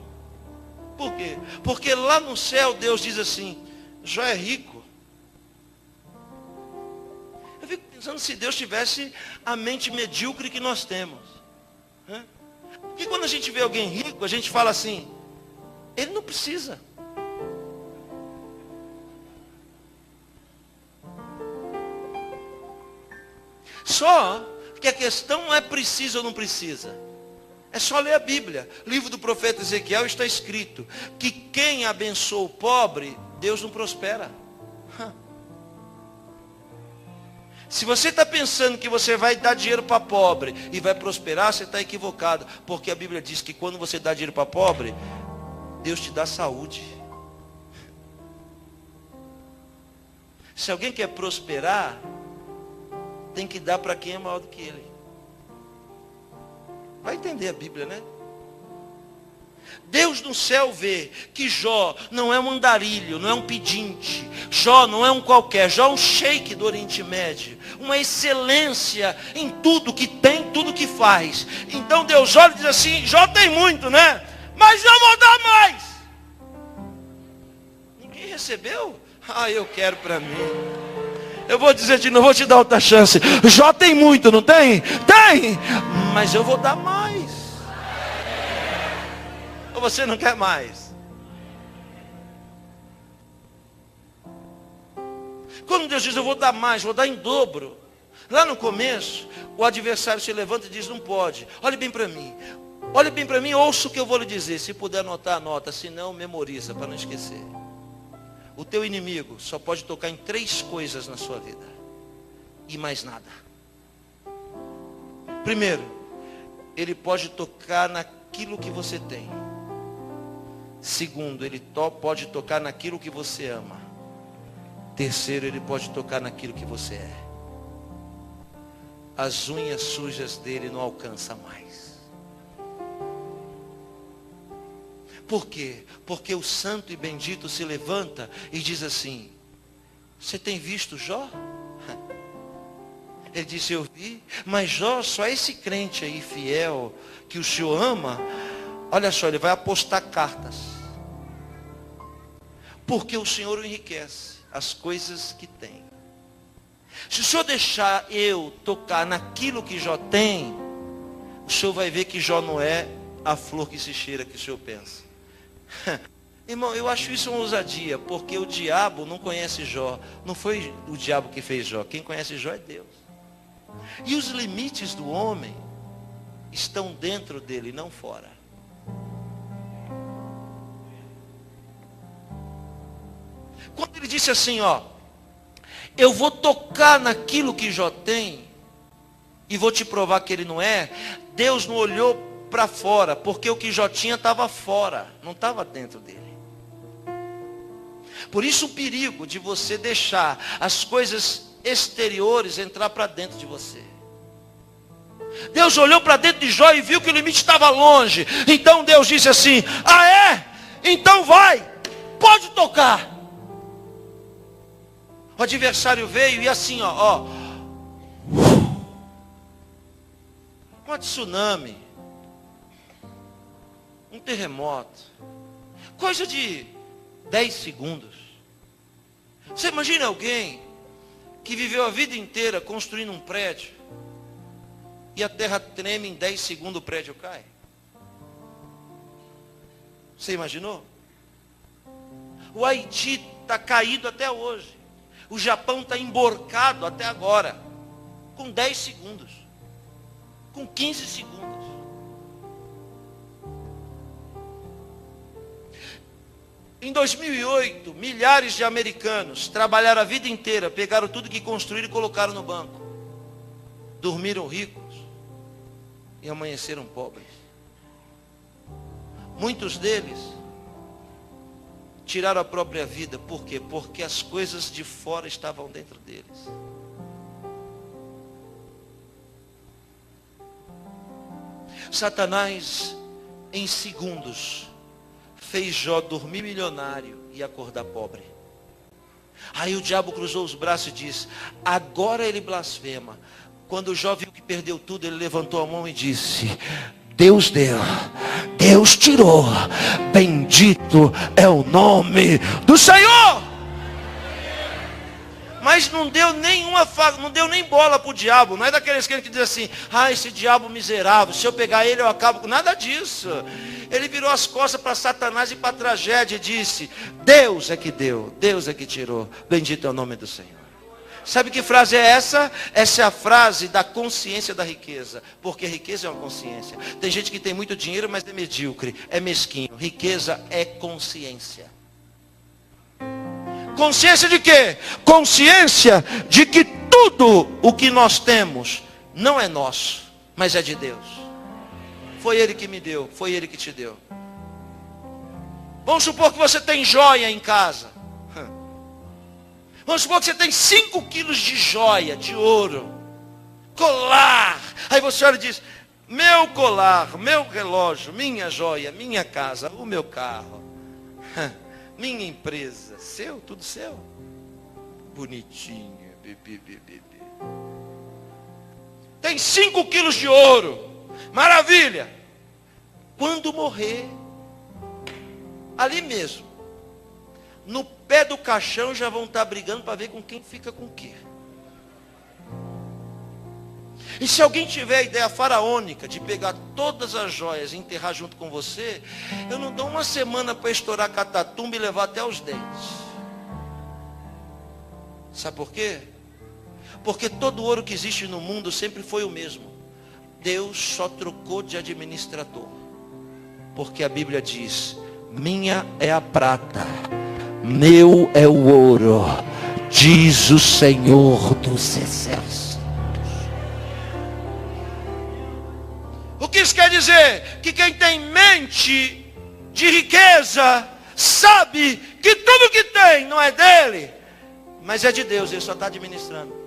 Por quê? Porque lá no céu Deus diz assim: Jó é rico. Eu fico pensando se Deus tivesse a mente medíocre que nós temos. Porque quando a gente vê alguém rico, a gente fala assim: ele não precisa. Só que a questão não é precisa ou não precisa. É só ler a Bíblia. Livro do profeta Ezequiel está escrito que quem abençoa o pobre, Deus não prospera. Se você está pensando que você vai dar dinheiro para pobre e vai prosperar, você está equivocado. Porque a Bíblia diz que quando você dá dinheiro para pobre, Deus te dá saúde. Se alguém quer prosperar, tem que dar para quem é maior do que ele. Vai entender a Bíblia, né? Deus no céu vê que Jó não é um andarilho, não é um pedinte. Jó não é um qualquer. Jó é um sheik do Oriente Médio. Uma excelência em tudo que tem, tudo que faz. Então Deus olha e diz assim, Jó tem muito, né? Mas eu vou dar mais. Ninguém recebeu? Ah, eu quero para mim. Eu vou dizer de novo, vou te dar outra chance. Jó tem muito, não tem? Tem! Mas eu vou dar mais. Ou você não quer mais? Quando Deus diz, eu vou dar mais, vou dar em dobro. Lá no começo, o adversário se levanta e diz, não pode. Olhe bem para mim. Olhe bem para mim, ouça o que eu vou lhe dizer. Se puder anotar, anota. Se não, memoriza para não esquecer. O teu inimigo só pode tocar em 3 coisas na sua vida. E mais nada. Primeiro, ele pode tocar naquilo que você tem. Segundo, ele pode tocar naquilo que você ama. Terceiro, ele pode tocar naquilo que você é. As unhas sujas dele não alcançam mais. Por quê? Porque o santo e bendito se levanta e diz assim, você tem visto Jó? Ele disse, eu vi, mas Jó, só esse crente aí fiel, que o Senhor ama, olha só, ele vai apostar cartas. Porque o Senhor o enriquece, as coisas que tem. Se o Senhor deixar eu tocar naquilo que Jó tem, o Senhor vai ver que Jó não é a flor que se cheira que o Senhor pensa. Irmão, eu acho isso uma ousadia, porque o diabo não conhece Jó. Não foi o diabo que fez Jó. Quem conhece Jó é Deus. E os limites do homem estão dentro dele, não fora. Quando ele disse assim, ó, eu vou tocar naquilo que Jó tem e vou te provar que ele não é, Deus não olhou para fora, porque o que Jó tinha estava fora, não estava dentro dele. Por isso o perigo de você deixar as coisas exteriores entrar para dentro de você. Deus olhou para dentro de Jó e viu que o limite estava longe. Então Deus disse assim, ah é? Então vai, pode tocar. O adversário veio e assim, ó, um tsunami, um terremoto, coisa de 10 segundos. Você imagina alguém que viveu a vida inteira construindo um prédio e a terra treme em 10 segundos, o prédio cai? Você imaginou? O Haiti está caído até hoje. O Japão está emborcado até agora, com 10 segundos, com 15 segundos. Em 2008, milhares de americanos trabalharam a vida inteira, pegaram tudo que construíram e colocaram no banco. Dormiram ricos e amanheceram pobres. Muitos deles tiraram a própria vida. Por quê? Porque as coisas de fora estavam dentro deles. Satanás, em segundos, fez Jó dormir milionário e acordar pobre. Aí o diabo cruzou os braços e disse, agora ele blasfema. Quando Jó viu que perdeu tudo, ele levantou a mão e disse, Deus deu, Deus tirou, bendito é o nome do Senhor. Mas não deu não deu nem bola para o diabo. Não é daqueles que dizem assim, esse diabo miserável, se eu pegar ele eu acabo com nada disso. Ele virou as costas para Satanás e para a tragédia e disse, Deus é que deu, Deus é que tirou, bendito é o nome do Senhor. Sabe que frase é essa? Essa é a frase da consciência da riqueza. Porque riqueza é uma consciência. Tem gente que tem muito dinheiro, mas é medíocre, é mesquinho. Riqueza é consciência. Consciência de quê? Consciência de que tudo o que nós temos não é nosso, mas é de Deus. Foi Ele que me deu, foi Ele que te deu. Vamos supor que você tem joia em casa. Vamos supor que você tem 5 quilos de joia, de ouro, colar. Aí você olha e diz, meu colar, meu relógio, minha joia, minha casa, o meu carro, minha empresa, seu, tudo seu. Bonitinho, bebê, bebê, bebê. Tem 5 quilos de ouro, maravilha. Quando morrer, ali mesmo, no pé do caixão já vão estar brigando para ver com quem fica com o quê. E se alguém tiver a ideia faraônica de pegar todas as joias e enterrar junto com você, eu não dou uma semana para estourar a catatumba e levar até os dentes. Sabe por quê? Porque todo ouro que existe no mundo sempre foi o mesmo. Deus só trocou de administrador. Porque a Bíblia diz: minha é a prata, meu é o ouro, diz o Senhor dos Exércitos. O que isso quer dizer? Que quem tem mente de riqueza sabe que tudo que tem não é dele, mas é de Deus, ele só está administrando.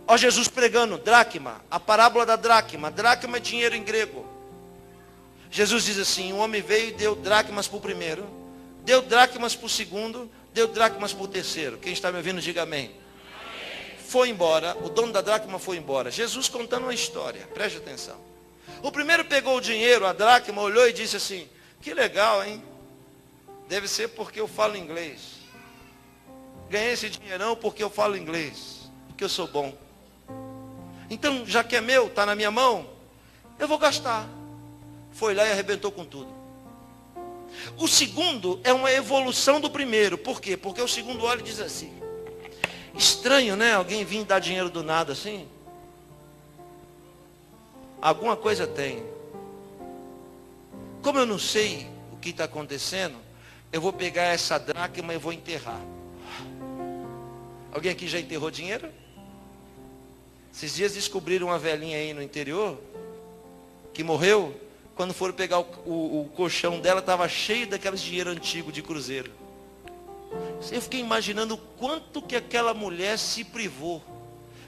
Ó Jesus pregando, dracma, a parábola da dracma. Dracma é dinheiro em grego. Jesus diz assim: um homem veio e deu dracmas para o primeiro, deu dracmas para o segundo, deu dracmas para o terceiro. Quem está me ouvindo, diga amém. Foi embora, o dono da dracma foi embora. Jesus contando uma história, preste atenção. O primeiro pegou o dinheiro, a dracma, olhou e disse assim: que legal, hein? Deve ser porque eu falo inglês. Ganhei esse dinheirão porque eu falo inglês, porque eu sou bom. Então, já que é meu, está na minha mão, eu vou gastar. Foi lá e arrebentou com tudo. O segundo é uma evolução do primeiro. Por quê? Porque o segundo olha e diz assim: estranho, né? Alguém vir dar dinheiro do nada assim. Alguma coisa tem. Como eu não sei o que está acontecendo, eu vou pegar essa dracma e vou enterrar. Alguém aqui já enterrou dinheiro? Esses dias descobriram uma velhinha aí no interior que morreu. Quando foram pegar o colchão dela, estava cheio daqueles dinheiro antigo de cruzeiro. Eu fiquei imaginando o quanto que aquela mulher se privou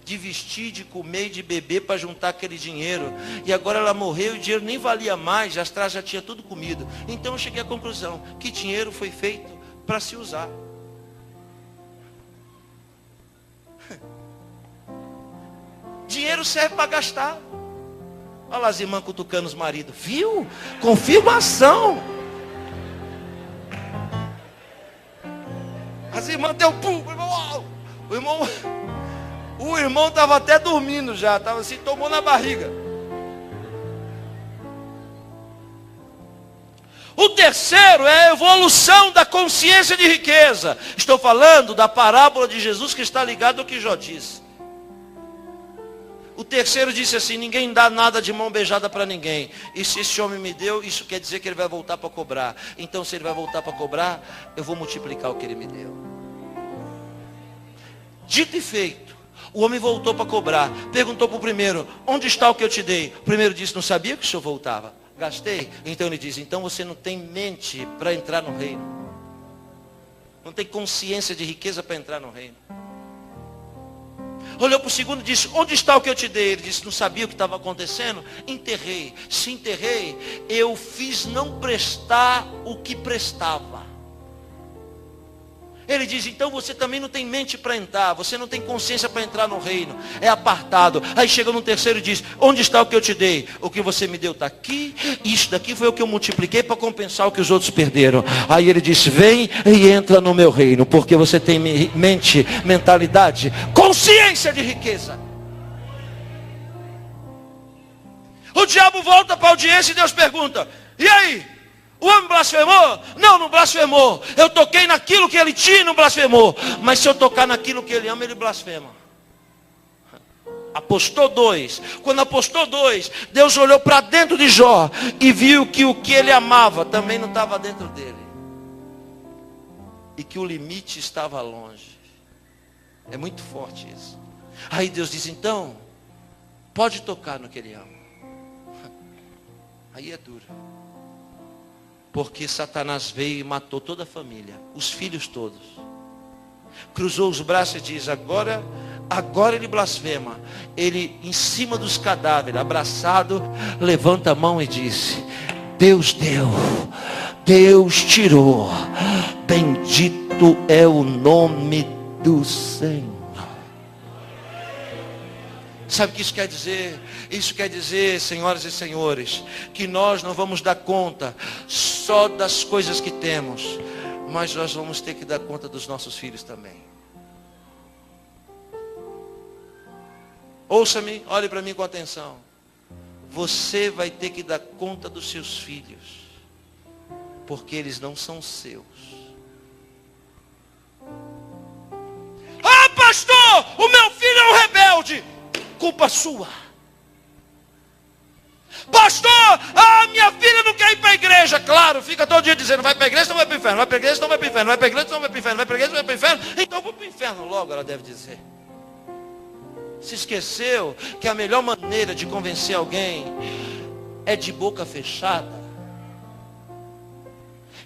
de vestir, de comer e de beber para juntar aquele dinheiro. E agora ela morreu e o dinheiro nem valia mais, as trás já tinha tudo comido. Então eu cheguei à conclusão que dinheiro foi feito para se usar. Dinheiro serve para gastar. Olha lá as irmãs cutucando os maridos. Viu? Confirmação. As irmãs deu pum. O irmão estava até dormindo já. Estava assim, tomou na barriga. O terceiro é a evolução da consciência de riqueza. Estou falando da parábola de Jesus que está ligado ao que Jó disse. O terceiro disse assim: ninguém dá nada de mão beijada para ninguém. E se esse homem me deu, isso quer dizer que ele vai voltar para cobrar. Então se ele vai voltar para cobrar, eu vou multiplicar o que ele me deu. Dito e feito, o homem voltou para cobrar. Perguntou para o primeiro: onde está o que eu te dei? O primeiro disse: não sabia que o senhor voltava. Gastei. Então ele diz: então você não tem mente para entrar no reino. Não tem consciência de riqueza para entrar no reino. Olhou para o segundo e disse: onde está o que eu te dei? Ele disse: não sabia o que estava acontecendo? Enterrei. Se enterrei, eu fiz não prestar o que prestava. Ele diz: então você também não tem mente para entrar, você não tem consciência para entrar no reino, é apartado. Aí chega no terceiro e diz: onde está o que eu te dei? O que você me deu está aqui, isso daqui foi o que eu multipliquei para compensar o que os outros perderam. Aí ele disse: vem e entra no meu reino, porque você tem mente, mentalidade, consciência de riqueza. O diabo volta para a audiência e Deus pergunta: e aí? O homem blasfemou? Não, não blasfemou. Eu toquei naquilo que ele tinha e não blasfemou. Mas se eu tocar naquilo que ele ama, ele blasfema. Apostou 2. Quando apostou 2, Deus olhou para dentro de Jó e viu que o que ele amava também não estava dentro dele. E que o limite estava longe. É muito forte isso. Aí Deus diz: então, pode tocar no que ele ama. Aí é duro. Porque Satanás veio e matou toda a família, os filhos todos. Cruzou os braços e diz: agora Agora ele blasfema. Ele, em cima dos cadáveres, abraçado, levanta a mão e disse: Deus deu, Deus tirou, bendito é o nome do Senhor. Sabe o que isso quer dizer? Isso quer dizer, senhoras e senhores, que nós não vamos dar conta só das coisas que temos, mas nós vamos ter que dar conta dos nossos filhos também. Ouça-me, olhe para mim com atenção. Você vai ter que dar conta dos seus filhos, porque eles não são seus. Ah, pastor, o meu filho é um rebelde. Culpa sua. Pastor, a minha filha não quer ir para a igreja. Claro, fica todo dia dizendo: vai para a igreja, não vai para o inferno. Vai para a igreja, não vai para o inferno. Vai para a igreja, não vai para o inferno. Vai para a igreja, não vai para o inferno. Então eu vou para o inferno logo, ela deve dizer. Se esqueceu que a melhor maneira de convencer alguém é de boca fechada.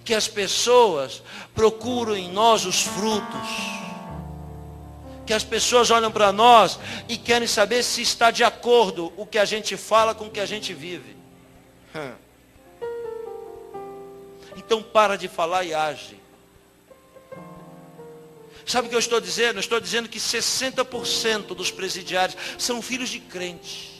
Que as pessoas procuram em nós os frutos. Que as pessoas olham para nós e querem saber se está de acordo o que a gente fala com o que a gente vive. Então para de falar e age. Sabe o que eu estou dizendo? Eu estou dizendo que 60% dos presidiários são filhos de crente.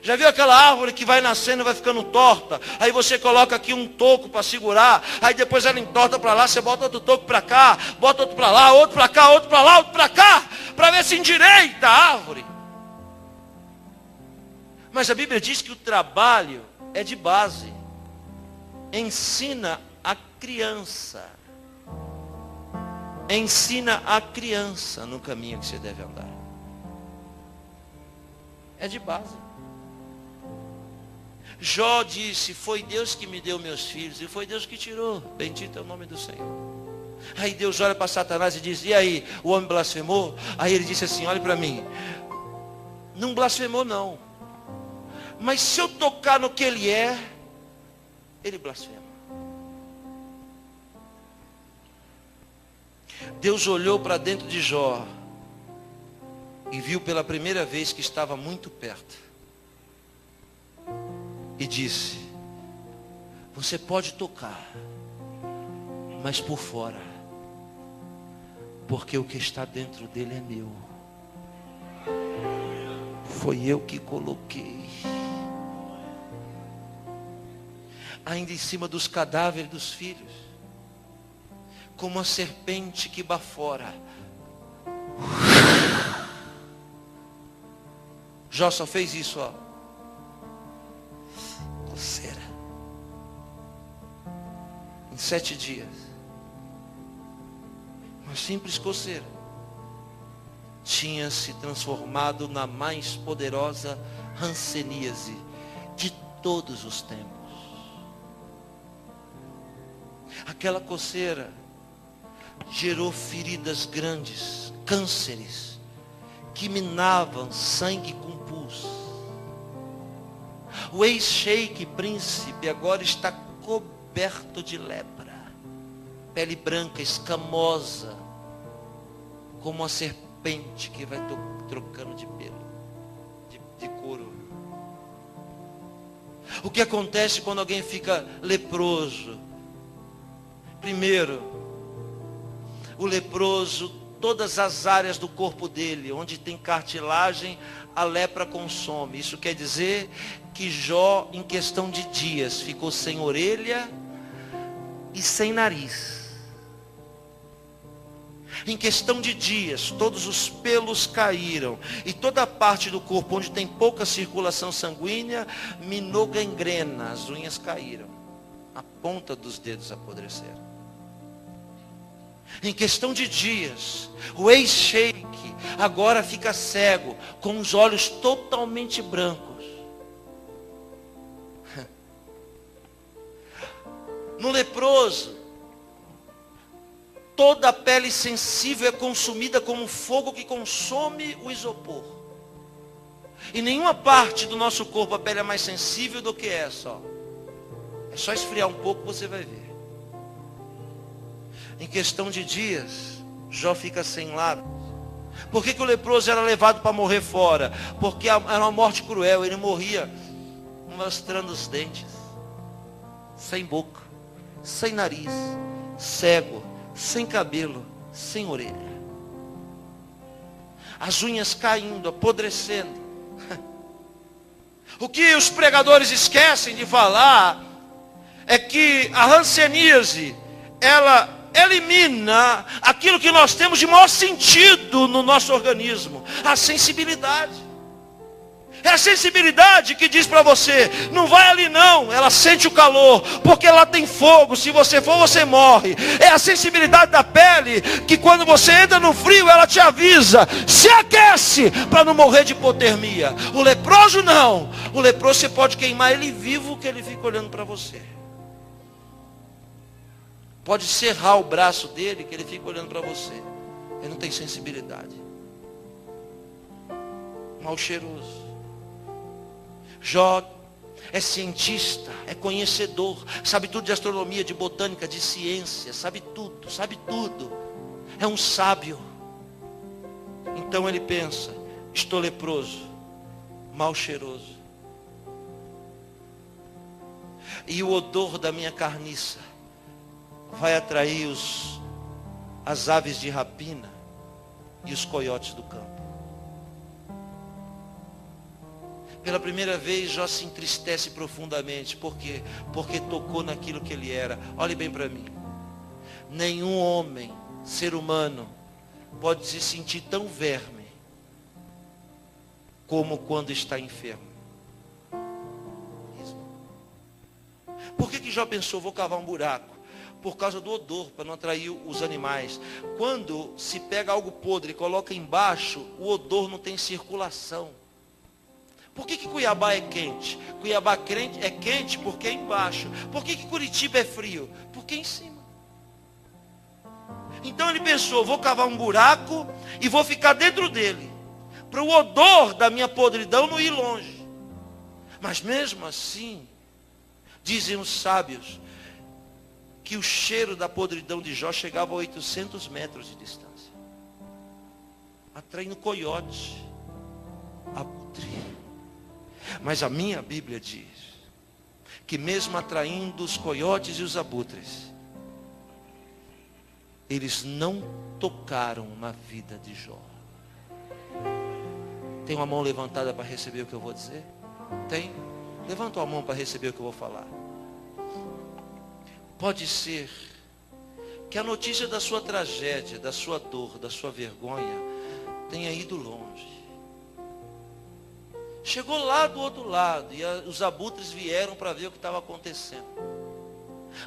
Já viu aquela árvore que vai nascendo e vai ficando torta? Aí você coloca aqui um toco para segurar. Aí depois ela entorta para lá, você bota outro toco para cá, bota outro para lá, outro para cá, outro para lá, outro para cá, para ver se endireita a árvore. Mas a Bíblia diz que o trabalho é de base. Ensina a criança. Ensina a criança no caminho que você deve andar. É de base. Jó disse: foi Deus que me deu meus filhos e foi Deus que tirou. Bendito é o nome do Senhor. Aí Deus olha para Satanás e diz: e aí, o homem blasfemou? Aí ele disse assim: olhe para mim. Não blasfemou não. Mas se eu tocar no que ele é, ele blasfema. Deus olhou para dentro de Jó e viu pela primeira vez que estava muito perto. E disse: você pode tocar, mas por fora, porque o que está dentro dele é meu. Foi eu que coloquei. Ainda em cima dos cadáveres dos filhos, como uma serpente que bafora. Jó só fez isso, ó. Coceira. Em 7 dias. Uma simples coceira tinha se transformado na mais poderosa hanseníase de todos os tempos. Aquela coceira gerou feridas grandes, cânceres, que minavam sangue com pus. O ex-sheik príncipe agora está coberto de lepra, pele branca, escamosa, como uma serpente que vai trocando de pelo, de couro. O que acontece quando alguém fica leproso? Primeiro, o leproso, todas as áreas do corpo dele, onde tem cartilagem, a lepra consome. Isso quer dizer que Jó, em questão de dias, ficou sem orelha e sem nariz. Em questão de dias, todos os pelos caíram. E toda a parte do corpo onde tem pouca circulação sanguínea, minou gangrena, as unhas caíram. A ponta dos dedos apodreceram. Em questão de dias, o ex-sheik agora fica cego, com os olhos totalmente brancos. No leproso, toda a pele sensível é consumida como fogo que consome o isopor. Em nenhuma parte do nosso corpo a pele é mais sensível do que essa, ó. É só esfriar um pouco, você vai ver. Em questão de dias, Jó fica sem lábios, Por que o leproso era levado para morrer fora? Porque era uma morte cruel. Ele morria mostrando os dentes, sem boca, sem nariz, cego, sem cabelo, sem orelha, as unhas caindo, apodrecendo. O que os pregadores esquecem de falar é que a hanseníase, ela elimina aquilo que nós temos de maior sentido no nosso organismo, a sensibilidade. É a sensibilidade que diz para você, não vai ali não, ela sente o calor, porque lá tem fogo, se você for você morre. É a sensibilidade da pele, que quando você entra no frio, ela te avisa, se aquece, para não morrer de hipotermia. O leproso não, o leproso você pode queimar ele vivo, que ele fica olhando para você. Pode serrar o braço dele, que ele fica olhando para você. Ele não tem sensibilidade. Mal cheiroso. Jó é cientista, é conhecedor, sabe tudo de astronomia, de botânica, de ciência, sabe tudo, é um sábio. Então ele pensa, estou leproso, mal cheiroso, e o odor da minha carniça vai atrair as aves de rapina e os coiotes do campo. Pela primeira vez, Jó se entristece profundamente. Por quê? Porque tocou naquilo que ele era. Olhe bem para mim. Nenhum homem, ser humano, pode se sentir tão verme como quando está enfermo. Por que Jó pensou, vou cavar um buraco? Por causa do odor, para não atrair os animais. Quando se pega algo podre e coloca embaixo, o odor não tem circulação. Por que Cuiabá é quente? Cuiabá é quente porque é embaixo. Por que Curitiba é frio? Porque é em cima. Então ele pensou, vou cavar um buraco e vou ficar dentro dele, para o odor da minha podridão não ir longe. Mas mesmo assim, dizem os sábios, que o cheiro da podridão de Jó chegava a 800 metros de distância, atraindo coiote, abutre. Mas a minha Bíblia diz que mesmo atraindo os coiotes e os abutres, eles não tocaram na vida de Jó. Tem uma mão levantada para receber o que eu vou dizer? Tem? Levanta a mão para receber o que eu vou falar. Pode ser que a notícia da sua tragédia, da sua dor, da sua vergonha tenha ido longe. Chegou lá do outro lado e os abutres vieram para ver o que estava acontecendo.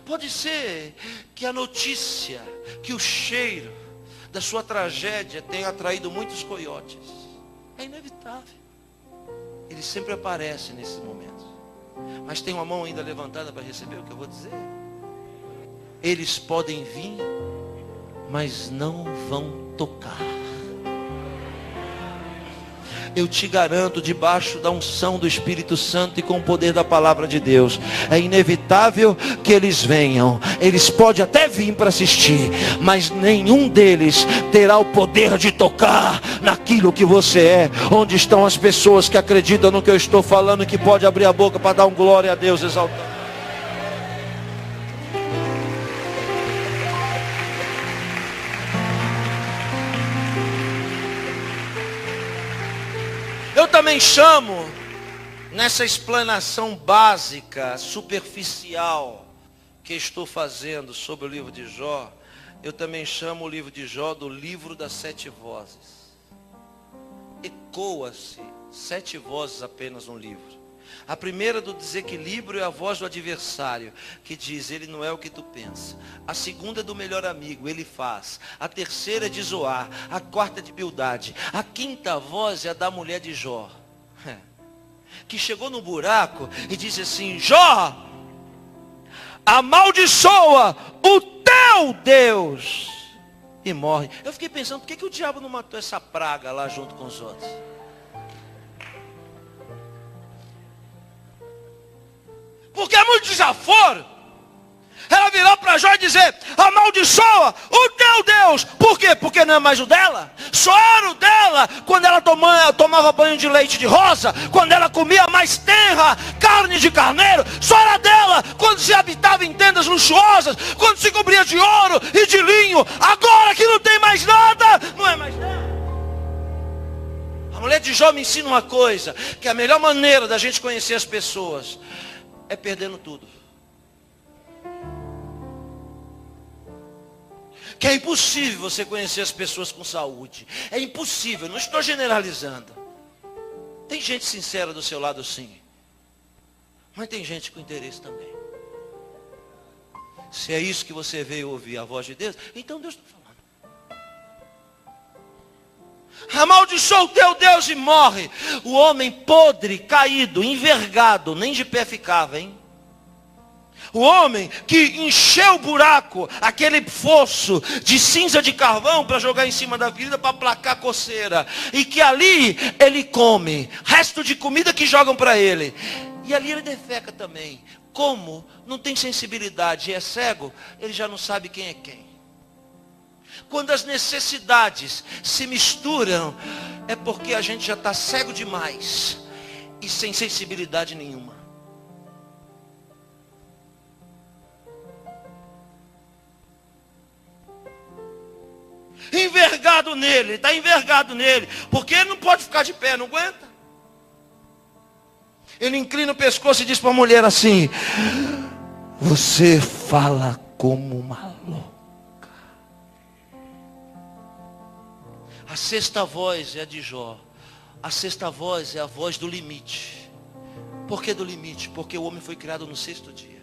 Pode ser que a notícia, que o cheiro da sua tragédia tenha atraído muitos coiotes. É inevitável. Ele sempre aparece nesses momentos. Mas tem uma mão ainda levantada para receber o que eu vou dizer? Eles podem vir, mas não vão tocar. Eu te garanto, debaixo da unção do Espírito Santo e com o poder da palavra de Deus, é inevitável que eles venham. Eles podem até vir para assistir, mas nenhum deles terá o poder de tocar naquilo que você é. Onde estão as pessoas que acreditam no que eu estou falando, que pode abrir a boca para dar um glória a Deus, exaltando? Eu também chamo, nessa explanação básica, superficial, que estou fazendo sobre o livro de Jó, eu também chamo o livro de Jó do livro das 7 vozes. Ecoa-se 7 vozes apenas no livro. A primeira do desequilíbrio é a voz do adversário, que diz, ele não é o que tu pensa. A segunda é do melhor amigo, ele faz. A terceira é de Zoar. A quarta é de Bildade. A quinta voz é a da mulher de Jó, que chegou no buraco e disse assim, Jó, amaldiçoa o teu Deus, e morre. Eu fiquei pensando, por que o diabo não matou essa praga lá junto com os outros? Porque é muito desaforo ela virou para Jó e dizer: amaldiçoa o teu Deus. Por quê? Porque não é mais o dela. Só era o dela quando ela tomava banho de leite de rosa, quando ela comia mais tenra, carne de carneiro. Só era dela quando se habitava em tendas luxuosas, quando se cobria de ouro e de linho. Agora que não tem mais nada, não é mais dela. A mulher de Jó me ensina uma coisa, que a melhor maneira da gente conhecer as pessoas é perdendo tudo. Que é impossível você conhecer as pessoas com saúde. É impossível, não estou generalizando. Tem gente sincera do seu lado, sim. Mas tem gente com interesse também. Se é isso que você veio ouvir, a voz de Deus, então Deus está falando. Amaldiçoa o teu Deus e morre. O homem podre, caído, envergado, nem de pé ficava, hein? O homem que encheu o buraco, aquele fosso de cinza de carvão para jogar em cima da ferida para aplacar a coceira. E que ali ele come, resto de comida que jogam para ele. E ali ele defeca também. Como não tem sensibilidade e é cego, ele já não sabe quem é quem. Quando as necessidades se misturam, é porque a gente já está cego demais e sem sensibilidade nenhuma. Envergado nele, está envergado nele, porque ele não pode ficar de pé, não aguenta. Ele inclina o pescoço e diz para a mulher assim: você fala como uma louca. A sexta voz é a de Jó. A sexta voz é a voz do limite. Por que do limite? Porque o homem foi criado no sexto dia.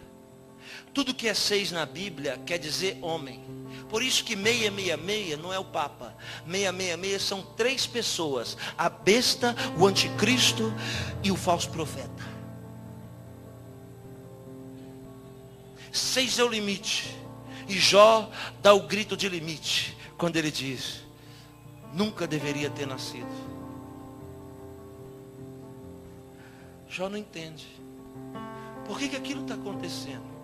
Tudo que é 6 na Bíblia quer dizer homem. Por isso que 666 não é o Papa. 666 são 3 pessoas: a besta, o anticristo e o falso profeta. 6 é o limite. E Jó dá o grito de limite quando ele diz: nunca deveria ter nascido. Jó não entende. Por que aquilo está acontecendo?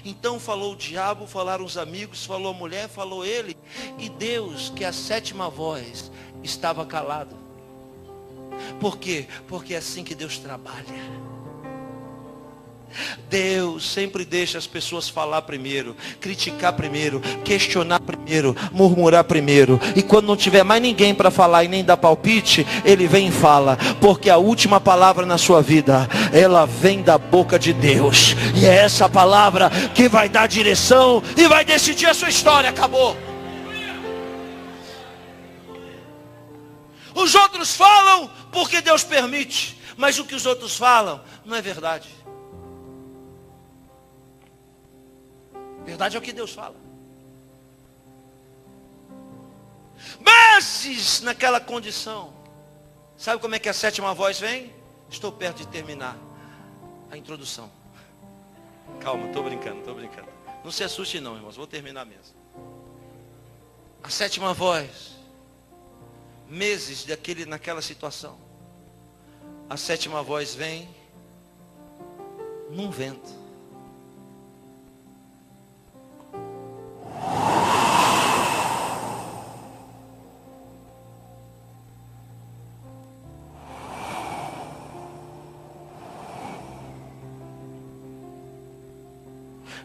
Então falou o diabo, falaram os amigos, falou a mulher, falou ele. E Deus, que é a 7ª voz, estava calado. Por quê? Porque é assim que Deus trabalha. Deus sempre deixa as pessoas falar primeiro, criticar primeiro, questionar primeiro, murmurar primeiro. E quando não tiver mais ninguém para falar e nem dar palpite, Ele vem e fala. Porque a última palavra na sua vida, ela vem da boca de Deus. E é essa palavra que vai dar direção e vai decidir a sua história. Acabou. Os outros falam porque Deus permite. Mas o que os outros falam não é verdade. Verdade é o que Deus fala. Meses naquela condição. Sabe como é que a 7ª voz vem? Estou perto de terminar a introdução. Calma, estou brincando. Não se assuste não, irmãos, vou terminar mesmo. A 7ª voz. Meses naquela situação. A 7ª voz vem num vento.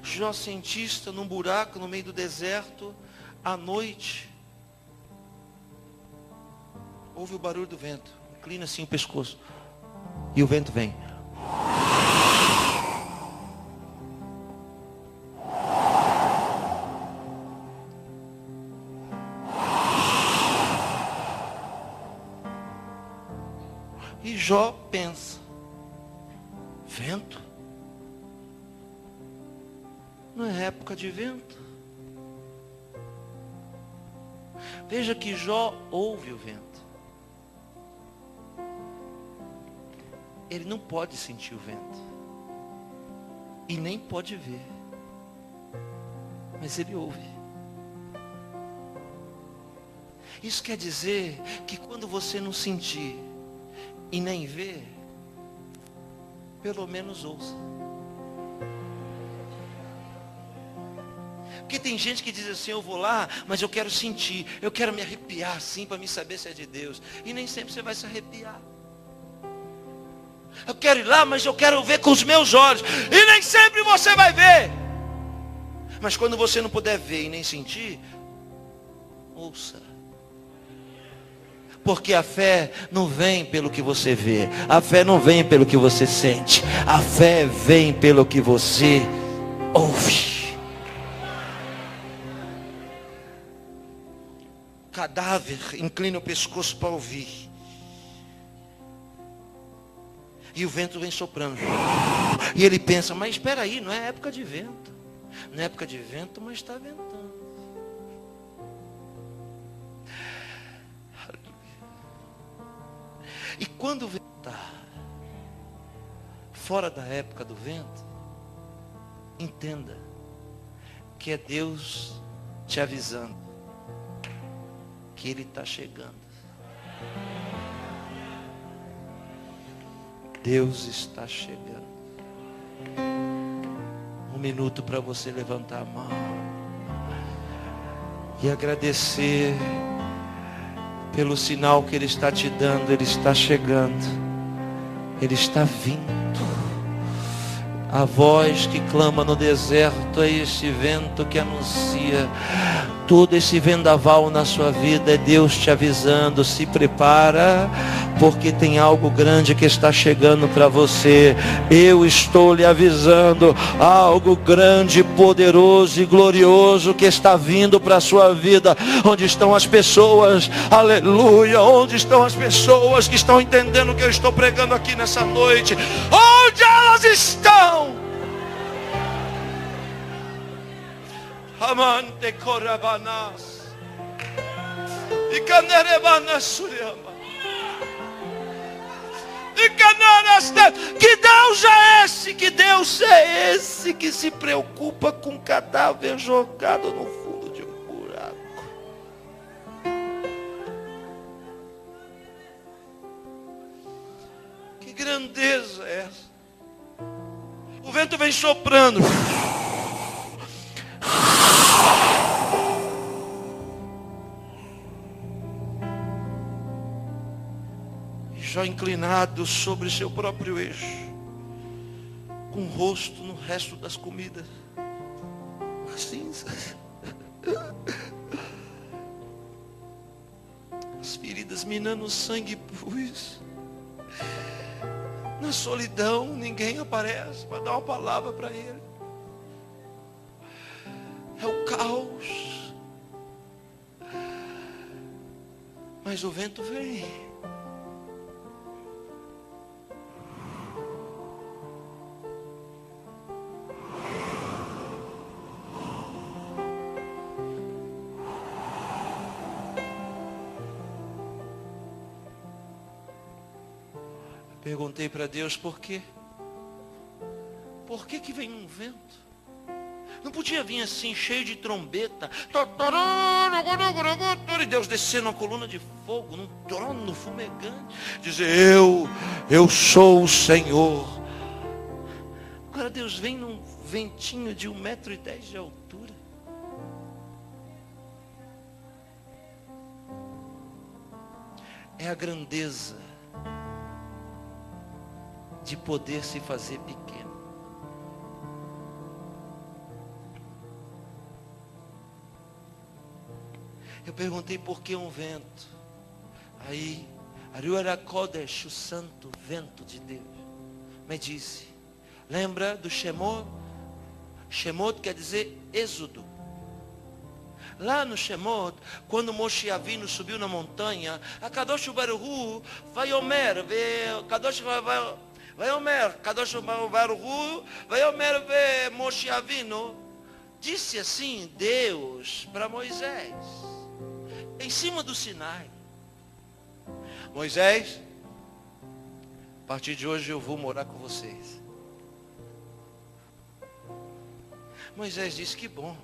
Jó cientista num buraco no meio do deserto, à noite, ouve o barulho do vento, inclina assim o pescoço, e o vento vem. E Jó pensa: vento? Não é época de vento. Veja que Jó ouve o vento. Ele não pode sentir o vento. E nem pode ver. Mas ele ouve. Isso quer dizer que quando você não sentir e nem ver, pelo menos ouça. Porque tem gente que diz assim, eu vou lá, mas eu quero sentir, eu quero me arrepiar assim para me saber se é de Deus. E nem sempre você vai se arrepiar. Eu quero ir lá, mas eu quero ver com os meus olhos. E nem sempre você vai ver. Mas quando você não puder ver e nem sentir, ouça. Porque a fé não vem pelo que você vê. A fé não vem pelo que você sente. A fé vem pelo que você ouve. Cadáver inclina o pescoço para ouvir. E o vento vem soprando. E ele pensa, mas espera aí, não é época de vento. Não é época de vento, mas está ventando. E quando o vento está fora da época do vento, entenda que é Deus te avisando que Ele está chegando. Deus está chegando. Um minuto para você levantar a mão e agradecer pelo sinal que Ele está te dando. Ele está chegando. Ele está vindo. A voz que clama no deserto é esse vento que anuncia. Todo esse vendaval na sua vida é Deus te avisando. Se prepara, porque tem algo grande que está chegando para você. Eu estou lhe avisando. Algo grande, poderoso e glorioso que está vindo para a sua vida. Onde estão as pessoas? Aleluia! Onde estão as pessoas que estão entendendo o que eu estou pregando aqui nessa noite? Onde elas estão? Amante corabanas e canerebanas suriama e canaras. Que Deus é esse? Que Deus é esse que se preocupa com um cadáver jogado no fundo de um buraco? Que grandeza é essa? O vento vem soprando. Já inclinado sobre seu próprio eixo, com o rosto no resto das comidas, assim, as feridas minando sangue pus. Na solidão, ninguém aparece para dar uma palavra para ele. É o caos. Mas o vento vem. Perguntei para Deus por quê? Por que que vem um vento? Não podia vir assim, cheio de trombeta. E Deus descendo uma coluna de fogo, num trono fumegante. Dizer, eu sou o Senhor. Agora Deus vem num ventinho de 1,10 m de altura. É a grandeza de poder se fazer pequeno. Eu perguntei por que um vento. Aí, Ruach Kodesh, o santo vento de Deus, me disse, lembra do Shemot? Shemot quer dizer êxodo. Lá no Shemot, quando Moshe Avinu subiu na montanha, a Kadosh Baruch Hu vai Omer, Kadosh vai Omer, Kadosh Baruch Hu vai Omer ver Moshe Avinu. Disse assim Deus para Moisés, em cima do Sinai: Moisés, a partir de hoje eu vou morar com vocês. Moisés disse, que bom.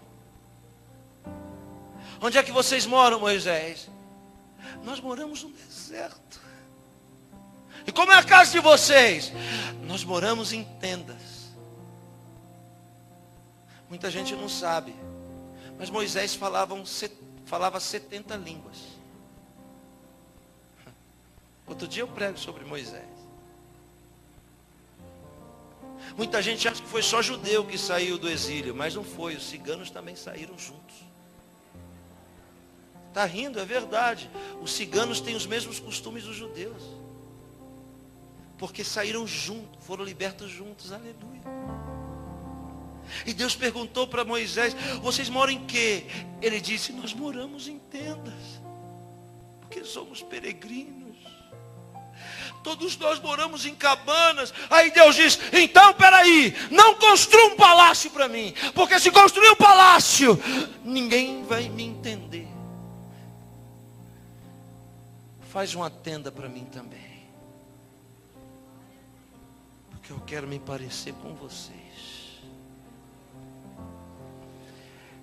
Onde é que vocês moram, Moisés? Nós moramos no deserto. E como é a casa de vocês? Nós moramos em tendas. Muita gente não sabe, Mas Moisés falava 70 línguas. Outro dia eu prego sobre Moisés. Muita gente acha que foi só judeu que saiu do exílio, mas não foi, os ciganos também saíram juntos. Está rindo, é verdade. Os ciganos têm os mesmos costumes dos judeus. Porque saíram juntos, foram libertos juntos, aleluia. E Deus perguntou para Moisés, vocês moram em quê? Ele disse, nós moramos em tendas, porque somos peregrinos. Todos nós moramos em cabanas. Aí Deus diz, então peraí, não construa um palácio para mim, porque se construir um palácio, ninguém vai me entender. Faz uma tenda para mim também, porque eu quero me parecer com vocês.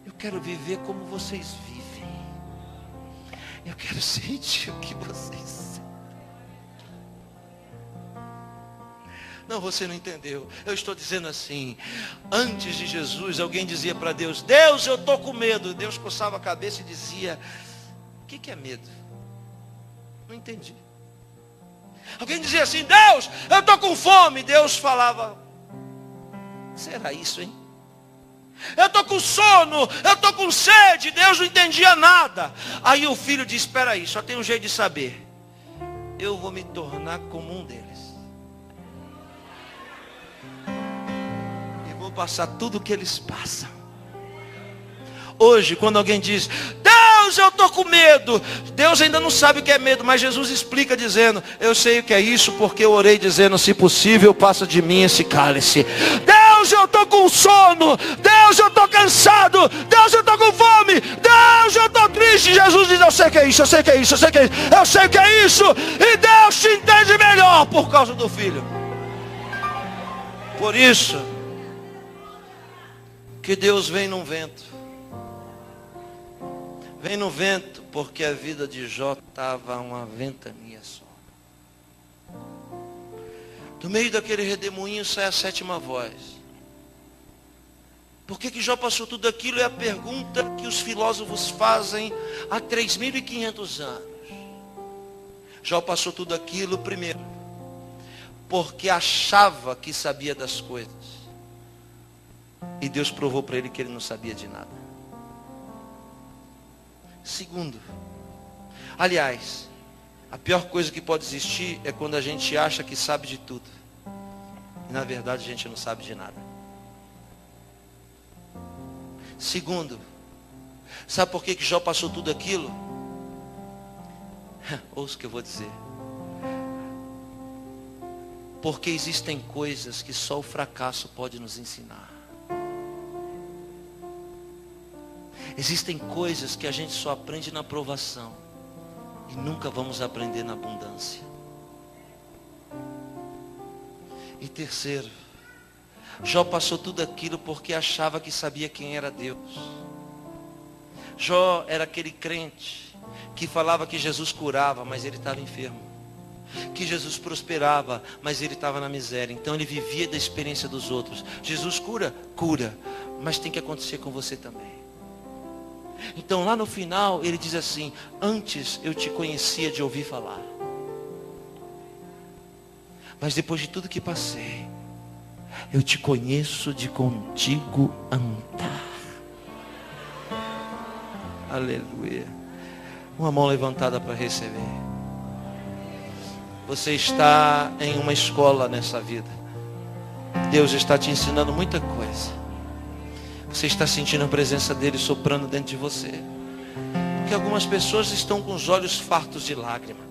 Eu quero viver como vocês vivem. Eu quero sentir o que vocês sentem. Não, você não entendeu. Eu estou dizendo assim, antes de Jesus, alguém dizia para Deus, Deus, eu estou com medo. Deus coçava a cabeça e dizia, o que é medo? Não entendi. Alguém dizia assim, Deus, eu estou com fome. Deus falava, será isso, hein? Eu estou com sono, eu estou com sede. Deus não entendia nada. Aí o filho disse, espera aí, só tem um jeito de saber. Eu vou me tornar como um deles. Passar tudo o que eles passam. Hoje, quando alguém diz, Deus, eu estou com medo. Deus ainda não sabe o que é medo, mas Jesus explica dizendo, eu sei o que é isso, porque eu orei dizendo, se possível, passa de mim esse cálice. Deus, eu estou com sono. Deus, eu estou cansado. Deus, eu estou com fome. Deus, eu estou triste. Jesus diz, eu sei o que é isso, eu sei o que é isso, eu sei o que é isso, eu sei o que é isso. E Deus te entende melhor por causa do Filho. Por isso que Deus vem num vento. Vem no vento, porque a vida de Jó estava uma ventania só. Do meio daquele redemoinho sai a sétima voz. Por que Jó passou tudo aquilo? É a pergunta que os filósofos fazem há 3.500 anos. Jó passou tudo aquilo primeiro, porque achava que sabia das coisas. E Deus provou para ele que ele não sabia de nada. Segundo, aliás, a pior coisa que pode existir é quando a gente acha que sabe de tudo. E na verdade a gente não sabe de nada. Segundo, sabe por que Jó passou tudo aquilo? Ouça o que eu vou dizer. Porque existem coisas que só o fracasso pode nos ensinar. Existem coisas que a gente só aprende na provação e nunca vamos aprender na abundância. E terceiro, Jó passou tudo aquilo porque achava que sabia quem era Deus. Jó era aquele crente que falava que Jesus curava, mas ele estava enfermo. Que Jesus prosperava, mas ele estava na miséria. Então ele vivia da experiência dos outros. Jesus cura? Cura. Mas tem que acontecer com você também. Então lá no final ele diz assim, antes eu te conhecia de ouvir falar, mas depois de tudo que passei, eu te conheço de contigo andar. Aleluia. Uma mão levantada para receber. Você está em uma escola nessa vida. Deus está te ensinando muita coisa. Você está sentindo a presença dele soprando dentro de você. Porque algumas pessoas estão com os olhos fartos de lágrima.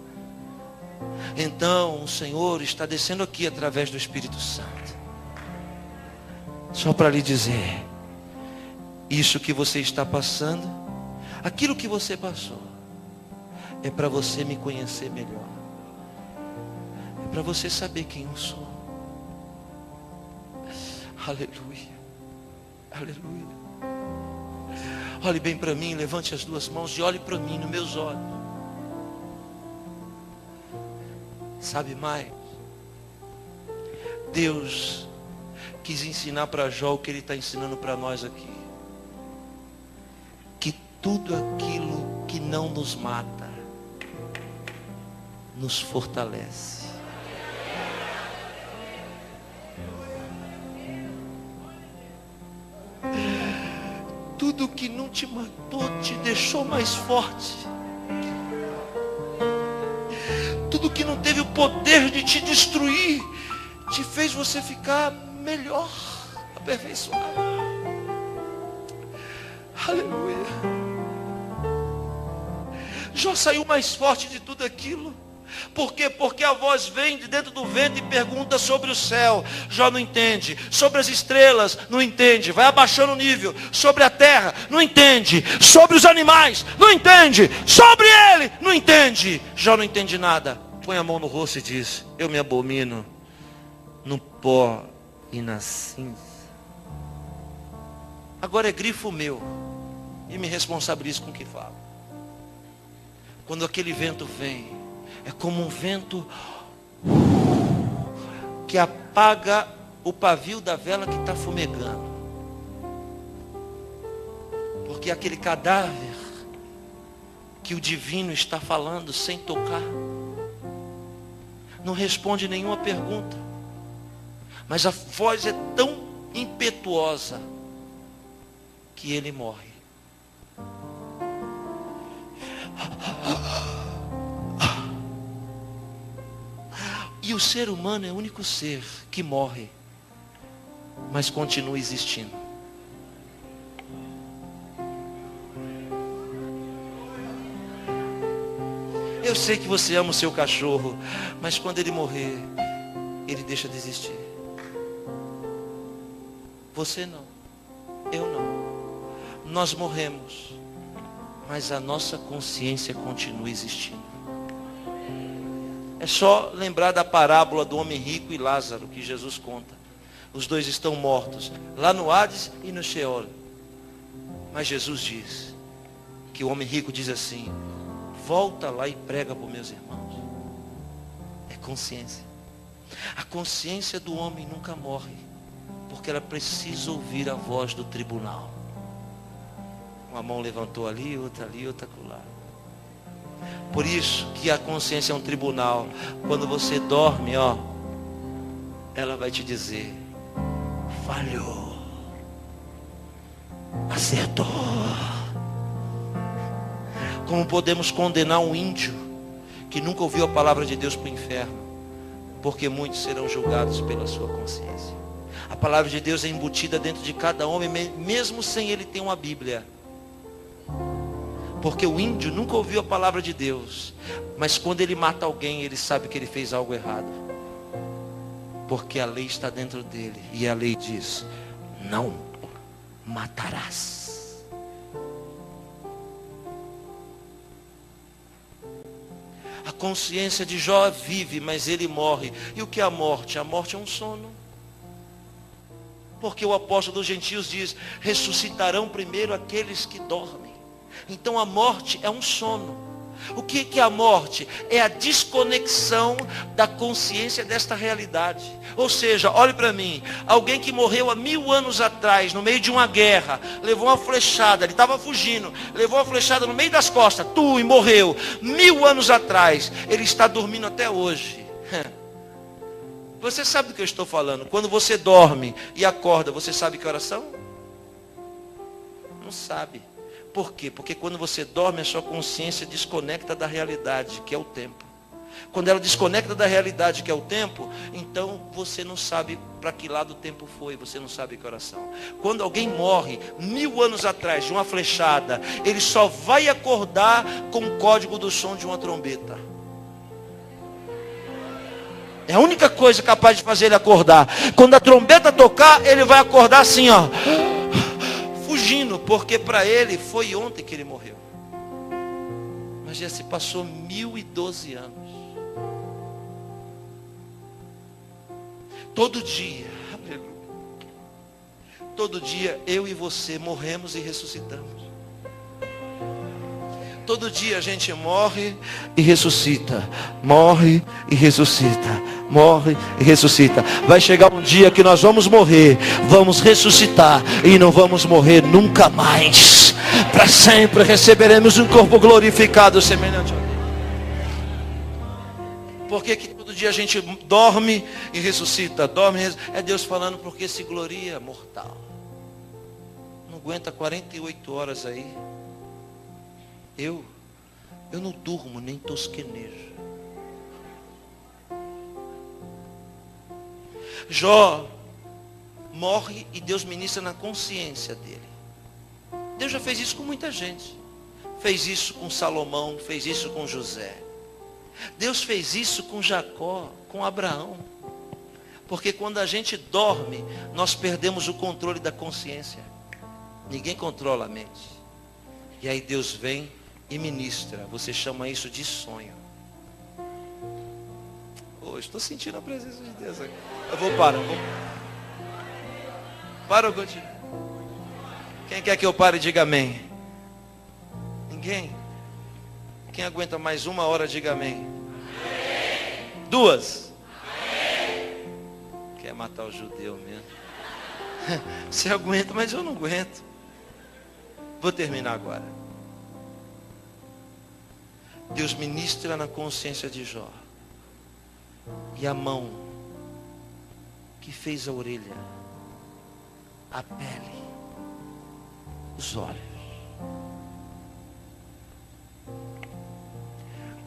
Então o Senhor está descendo aqui através do Espírito Santo. Só para lhe dizer, isso que você está passando, aquilo que você passou, é para você me conhecer melhor. É para você saber quem eu sou. Aleluia. Aleluia. Olhe bem para mim, levante as duas mãos e olhe para mim nos meus olhos. Sabe mais? Deus quis ensinar para Jó o que ele está ensinando para nós aqui. tudo aquilo que não nos mata nos fortalece. Tudo que não te matou te deixou mais forte. Tudo que não teve o poder de te destruir te fez você ficar melhor, aperfeiçoado. Aleluia. Jó saiu mais forte de tudo aquilo. Por quê? Porque a voz vem de dentro do vento e pergunta sobre o céu. Jó não entende. Sobre as estrelas, não entende. Vai abaixando o nível. Sobre a terra, não entende. Sobre os animais, não entende. Sobre ele, não entende. Jó não entende nada. Põe a mão no rosto e diz: eu me abomino no pó e na cinza. Agora é grifo meu. E me responsabilizo com o que falo. Quando aquele vento vem, é como um vento que apaga o pavio da vela que está fumegando. Porque aquele cadáver que o divino está falando sem tocar, não responde nenhuma pergunta. Mas a voz é tão impetuosa que ele morre. E o ser humano é o único ser que morre, mas continua existindo. Eu sei que você ama o seu cachorro, mas quando ele morrer, ele deixa de existir. Você não, eu não. Nós morremos, mas a nossa consciência continua existindo. É só lembrar da parábola do homem rico e Lázaro, que Jesus conta. Os dois estão mortos, lá no Hades e no Sheol. Mas Jesus diz, que o homem rico diz assim: volta lá e prega para os meus irmãos. É consciência. A consciência do homem nunca morre, porque ela precisa ouvir a voz do tribunal. Uma mão levantou ali, outra acolá. Por isso que a consciência é um tribunal. Quando você dorme, ela vai te dizer: falhou, acertou. Como podemos condenar um índio que nunca ouviu a palavra de Deus para o inferno? Porque muitos serão julgados pela sua consciência. A palavra de Deus é embutida dentro de cada homem, mesmo sem ele ter uma Bíblia. Porque o índio nunca ouviu a palavra de Deus, mas quando ele mata alguém, ele sabe que ele fez algo errado. Porque a lei está dentro dele, e a lei diz: não matarás. A consciência de Jó vive, mas ele morre. E o que é a morte? A morte é um sono. Porque o apóstolo dos gentios diz: ressuscitarão primeiro aqueles que dormem. Então a morte é um sono. O que é a morte? É a desconexão da consciência desta realidade. Ou seja, olhe para mim, alguém que morreu há 1000 anos atrás, no meio de uma guerra, levou uma flechada, ele estava fugindo, levou uma flechada no meio das costas, e morreu. 1000 anos atrás, ele está dormindo até hoje. Você sabe do que eu estou falando? Quando você dorme e acorda, você sabe que horas são? Não sabe. Por quê? Porque quando você dorme, a sua consciência desconecta da realidade, que é o tempo. Quando ela desconecta da realidade, que é o tempo, então você não sabe para que lado o tempo foi, você não sabe que horas são. Quando alguém morre 1000 anos atrás de uma flechada, ele só vai acordar com o código do som de uma trombeta. É a única coisa capaz de fazer ele acordar. Quando a trombeta tocar, ele vai acordar assim, fugindo, porque para ele foi ontem que ele morreu. Mas já se passou 1012 anos. Todo dia, aleluia, todo dia eu e você morremos e ressuscitamos. Todo dia a gente morre e ressuscita, morre e ressuscita, morre e ressuscita. Vai chegar um dia que nós vamos morrer, vamos ressuscitar e não vamos morrer nunca mais. para sempre receberemos um corpo glorificado semelhante a Ele. Por que todo dia a gente dorme e ressuscita? Dorme e ressuscita. É Deus falando, porque se gloria mortal. Não aguenta 48 horas aí. Eu não durmo nem tosquenejo. Jó morre e Deus ministra na consciência dele. Deus já fez isso com muita gente. Fez isso com Salomão, fez isso com José. Deus fez isso com Jacó, com Abraão. Porque quando a gente dorme, nós perdemos o controle da consciência. Ninguém controla a mente. E aí Deus vem e ministra. Você chama isso de sonho. Oh, estou sentindo a presença de Deus aqui. Eu vou parar. Para ou continua? Quem quer que eu pare, diga amém. Ninguém? Quem aguenta mais 1 hora, diga amém. 2. Quer matar o judeu mesmo? Você aguenta, mas eu não aguento. Vou terminar agora. Deus ministra na consciência de Jó. E a mão que fez a orelha, a pele, os olhos.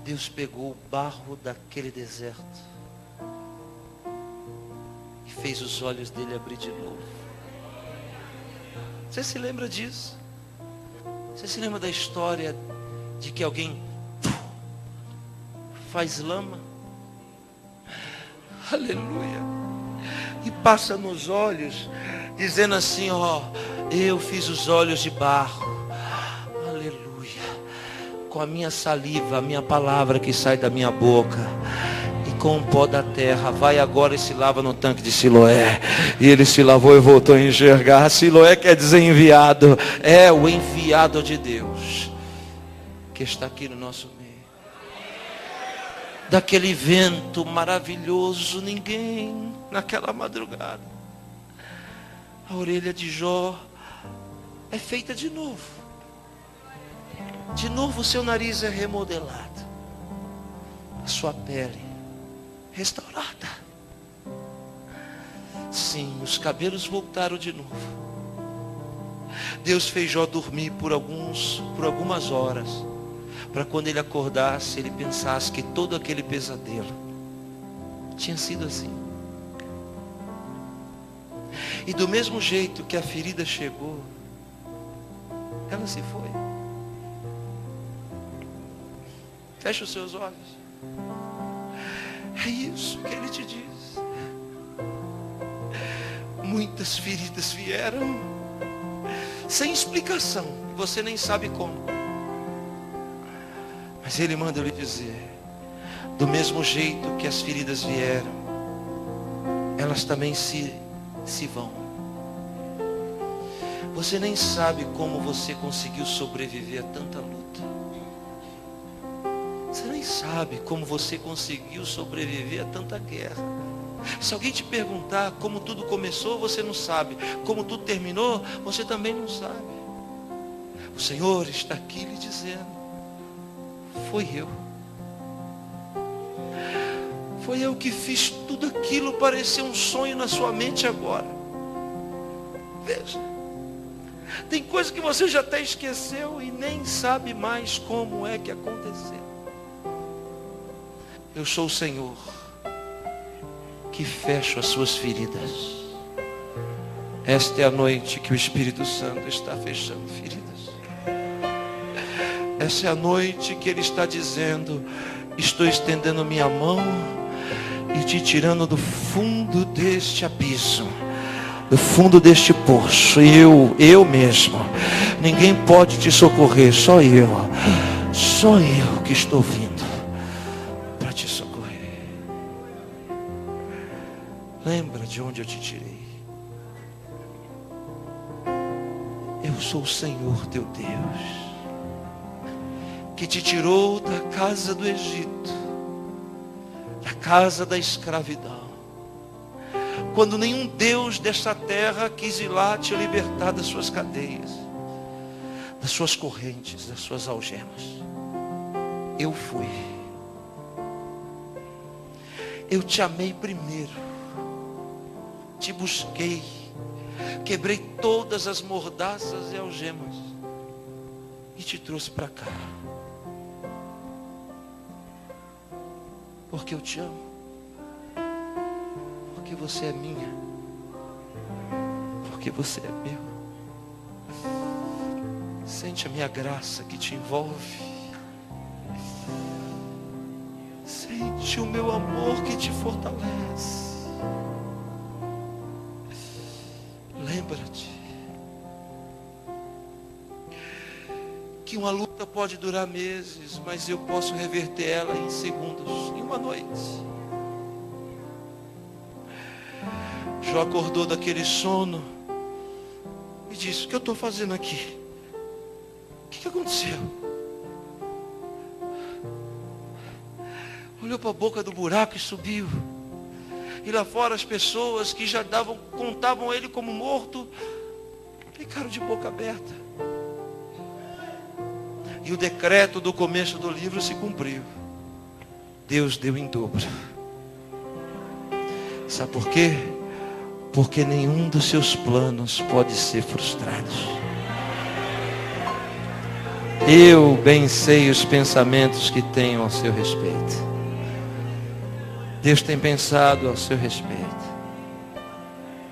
Deus pegou o barro daquele deserto e fez os olhos dele abrir de novo. Você se lembra disso? Você se lembra da história de que alguém faz lama? Aleluia. E passa nos olhos, dizendo assim, ó, eu fiz os olhos de barro. Aleluia. Com a minha saliva, a minha palavra que sai da minha boca. E com o pó da terra, vai agora e se lava no tanque de Siloé. E ele se lavou e voltou a enxergar. Siloé quer dizer enviado. É o enviado de Deus, que está aqui no nosso meio. Daquele vento maravilhoso, ninguém naquela madrugada. A orelha de Jó é feita de novo. De novo o seu nariz é remodelado. A sua pele restaurada. Sim, os cabelos voltaram de novo. Deus fez Jó dormir por algumas horas, para quando ele acordasse, ele pensasse que todo aquele pesadelo tinha sido assim. E do mesmo jeito que a ferida chegou, ela se foi. Feche os seus olhos. É isso que ele te diz. Muitas feridas vieram sem explicação, você nem sabe como. Mas ele manda eu lhe dizer, do mesmo jeito que as feridas vieram, elas também se vão. Você nem sabe como você conseguiu sobreviver a tanta luta. Você nem sabe como você conseguiu sobreviver a tanta guerra. Se alguém te perguntar como tudo começou, você não sabe. Como tudo terminou, você também não sabe. O Senhor está aqui lhe dizendo, foi eu. Foi eu que fiz tudo aquilo parecer um sonho na sua mente agora. Veja. Tem coisa que você já até esqueceu e nem sabe mais como é que aconteceu. Eu sou o Senhor que fecho as suas feridas. Esta é a noite que o Espírito Santo está fechando feridas. Essa é a noite que Ele está dizendo, estou estendendo minha mão e te tirando do fundo deste abismo, do fundo deste poço. Eu mesmo. Ninguém pode te socorrer, só eu. Só eu que estou vindo para te socorrer. Lembra de onde eu te tirei. Eu sou o Senhor teu Deus, que te tirou da casa do Egito, da casa da escravidão, quando nenhum Deus desta terra quis ir lá te libertar das suas cadeias. das suas correntes, das suas algemas. Eu fui. Eu te amei primeiro. Te busquei. Quebrei todas as mordaças e algemas. E te trouxe para cá. Porque eu te amo. Porque você é minha. Porque você é meu. Sente a minha graça que te envolve. Sente o meu amor que te fortalece. Lembra-te que uma luta pode durar meses, mas eu posso reverter ela em segundos, em uma noite. Jó acordou daquele sono e disse: o que eu estou fazendo aqui? O que aconteceu? Olhou para a boca do buraco e subiu. E lá fora as pessoas que já contavam ele como morto, ficaram de boca aberta. E o decreto do começo do livro se cumpriu. Deus deu em dobro. Sabe por quê? Porque nenhum dos seus planos pode ser frustrado. Eu bem sei os pensamentos que tenho ao seu respeito. Deus tem pensado ao seu respeito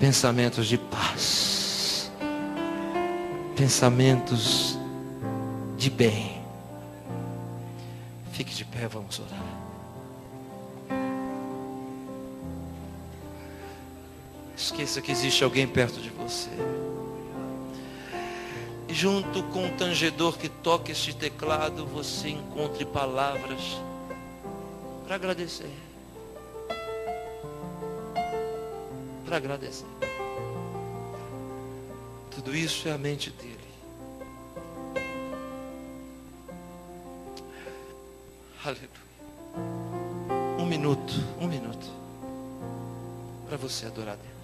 pensamentos de paz, pensamentos de bem. Fique de pé, vamos orar. Esqueça que existe alguém perto de você. E junto com o tangedor que toca este teclado, você encontre palavras para agradecer. Para agradecer. Tudo isso é a mente dele. Aleluia. Um minuto para você adorar Deus.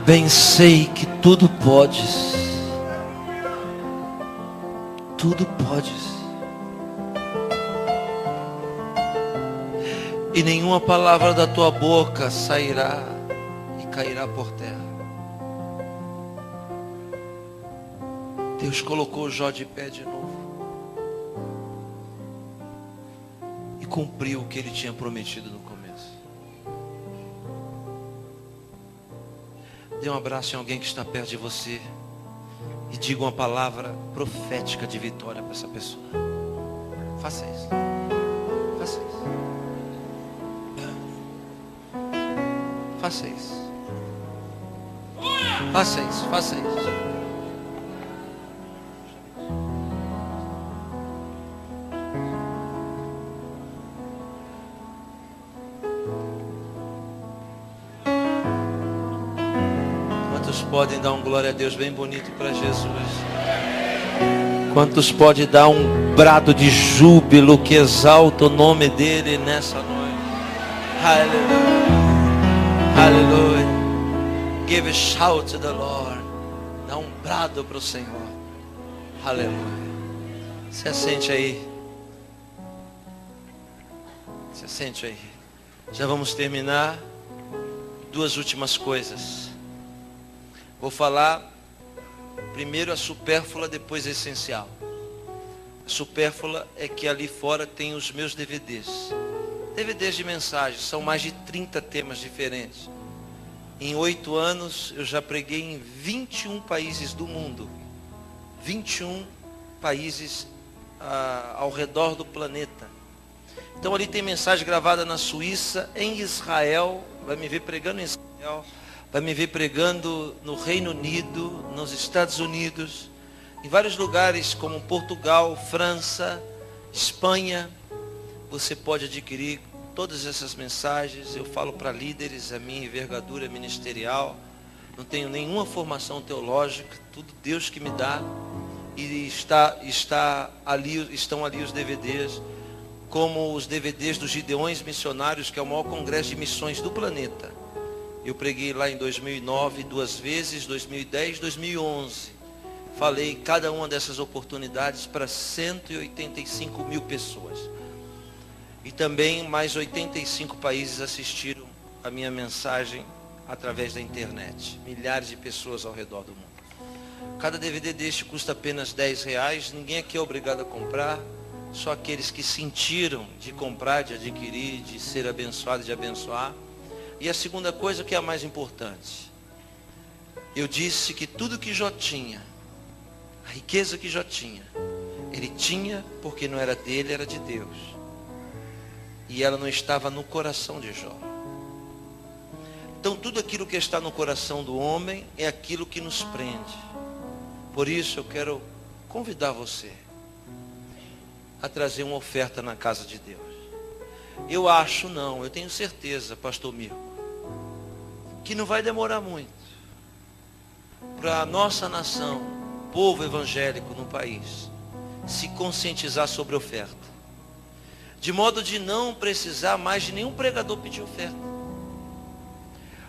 Bem sei que tudo podes. Tudo podes. E nenhuma palavra da tua boca sairá e cairá por terra. Deus colocou Jó de pé de novo. E cumpriu o que ele tinha prometido no começo. Dê um abraço em alguém que está perto de você e diga uma palavra profética de vitória para essa pessoa. Faça isso. Faça isso. Faça isso. Faça isso. Faça isso. Podem dar um glória a Deus bem bonito para Jesus? Quantos podem dar um brado de júbilo que exalta o nome dele nessa noite? Aleluia, aleluia. Give a shout to the Lord. Dá um brado para o Senhor. Aleluia. Se assente aí. Se assente aí. Já vamos terminar. Duas últimas coisas. Vou falar primeiro a supérflua, depois a essencial. A supérflua é que ali fora tem os meus DVDs. DVDs de mensagem, são mais de 30 temas diferentes. Em 8 anos eu já preguei em 21 países do mundo. 21 países ao redor do planeta. Então ali tem mensagem gravada na Suíça, em Israel, vai me ver pregando em Israel, vai me ver pregando no Reino Unido, nos Estados Unidos, em vários lugares como Portugal, França, Espanha. Você pode adquirir todas essas mensagens. Eu falo para líderes, a minha envergadura ministerial, não tenho nenhuma formação teológica, tudo Deus que me dá. E estão ali os DVDs, como os DVDs dos Gideões Missionários, que é o maior congresso de missões do planeta. Eu preguei lá em 2009 2 vezes, 2010, 2011. Falei cada uma dessas oportunidades para 185 mil pessoas. E também mais 85 países assistiram a minha mensagem através da internet. Milhares de pessoas ao redor do mundo. Cada DVD deste custa apenas R$10. Ninguém aqui é obrigado a comprar. Só aqueles que sentiram de comprar, de adquirir, de ser abençoado, de abençoar. E a segunda coisa, que é a mais importante. Eu disse que tudo que Jó tinha, a riqueza que Jó tinha, ele tinha porque não era dele, era de Deus. E ela não estava no coração de Jó. Então tudo aquilo que está no coração do homem é aquilo que nos prende. Por isso eu quero convidar você a trazer uma oferta na casa de Deus. Eu tenho certeza, pastor Mirko, que não vai demorar muito para a nossa nação, povo evangélico no país, se conscientizar sobre oferta. De modo de não precisar mais de nenhum pregador pedir oferta.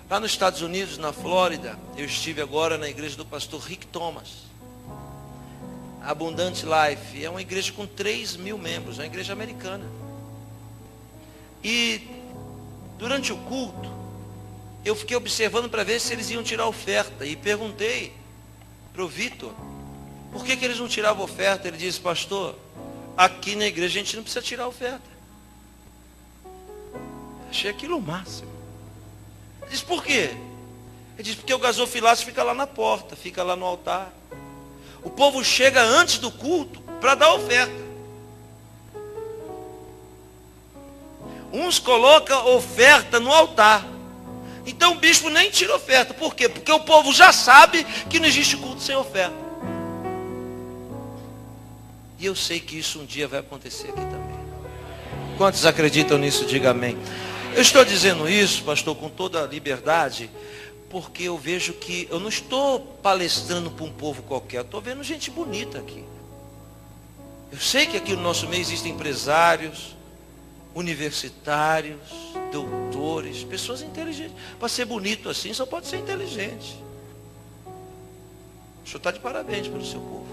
Lá nos Estados Unidos, na Flórida, eu estive agora na igreja do pastor Rick Thomas. Abundant Life é uma igreja com 3.000 membros, uma igreja americana. E durante o culto, eu fiquei observando para ver se eles iam tirar oferta. E perguntei para o Vitor, por que eles não tiravam oferta? Ele disse, pastor, aqui na igreja a gente não precisa tirar oferta. Achei aquilo o máximo. Ele disse, por quê? Ele disse, porque o gasofilácio fica lá na porta, fica lá no altar. O povo chega antes do culto para dar oferta. Uns colocam oferta no altar. Então o bispo nem tira oferta. Por quê? Porque o povo já sabe que não existe culto sem oferta. E eu sei que isso um dia vai acontecer aqui também. Quantos acreditam nisso? Diga amém. Eu estou dizendo isso, pastor, com toda a liberdade, porque eu vejo que eu não estou palestrando para um povo qualquer, eu estou vendo gente bonita aqui. Eu sei que aqui no nosso meio existem empresários, universitários, doutores, pessoas inteligentes. Para ser bonito assim, só pode ser inteligente. O senhor está de parabéns pelo seu povo.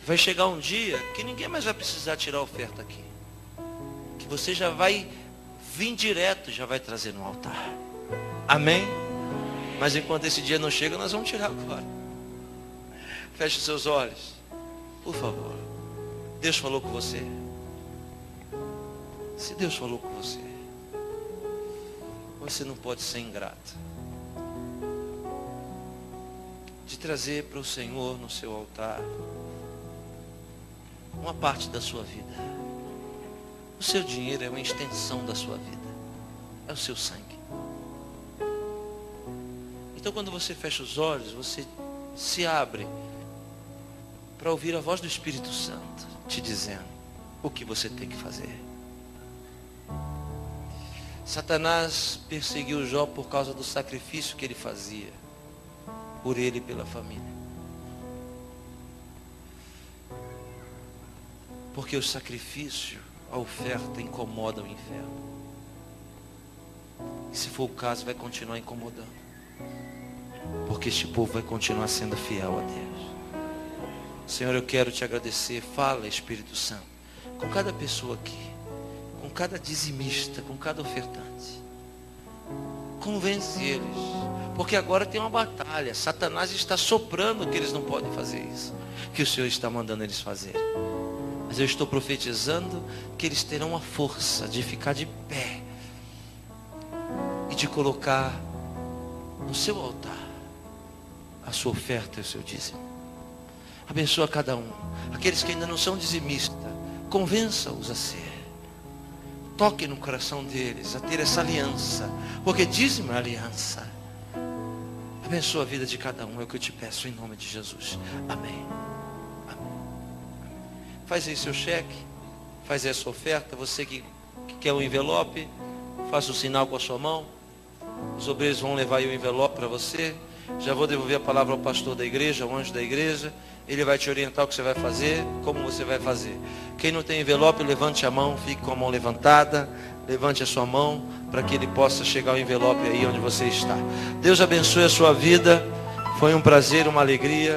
Vai chegar um dia que ninguém mais vai precisar tirar oferta aqui. Que você já vai vir direto, já vai trazer no altar. Amém? Mas enquanto esse dia não chega, nós vamos tirar agora. Feche os seus olhos. Por favor. Deus falou com você. Se Deus falou com você, você não pode ser ingrato. De trazer para o Senhor no seu altar uma parte da sua vida. O seu dinheiro é uma extensão da sua vida. É o seu sangue. Então quando você fecha os olhos, você se abre para ouvir a voz do Espírito Santo te dizendo o que você tem que fazer. Satanás perseguiu Jó por causa do sacrifício que ele fazia por ele e pela família. Porque o sacrifício, a oferta incomoda o inferno. E se for o caso, vai continuar incomodando. Porque este povo vai continuar sendo fiel a Deus. Senhor, eu quero te agradecer. Fala, Espírito Santo, com cada pessoa aqui, com cada dizimista, com cada ofertante. Convence eles, porque agora tem uma batalha. Satanás está soprando que eles não podem fazer isso, que o Senhor está mandando eles fazerem. Mas eu estou profetizando que eles terão a força de ficar de pé e de colocar no seu altar a sua oferta e o seu dízimo. Abençoa cada um. Aqueles que ainda não são dizimistas, convença-os a ser. Toque no coração deles a ter essa aliança, porque dízimo é aliança. Abençoa a vida de cada um, é o que eu te peço em nome de Jesus. Amém. Amém. Faz aí seu cheque, faz aí a sua oferta. Você que quer um envelope, faça o sinal com a sua mão. Os obreiros vão levar aí o envelope para você. Já vou devolver a palavra ao pastor da igreja, ao anjo da igreja. Ele vai te orientar o que você vai fazer, como você vai fazer. Quem não tem envelope, levante a mão, fique com a mão levantada. Levante a sua mão para que ele possa chegar o envelope aí onde você está. Deus abençoe a sua vida. Foi um prazer, uma alegria.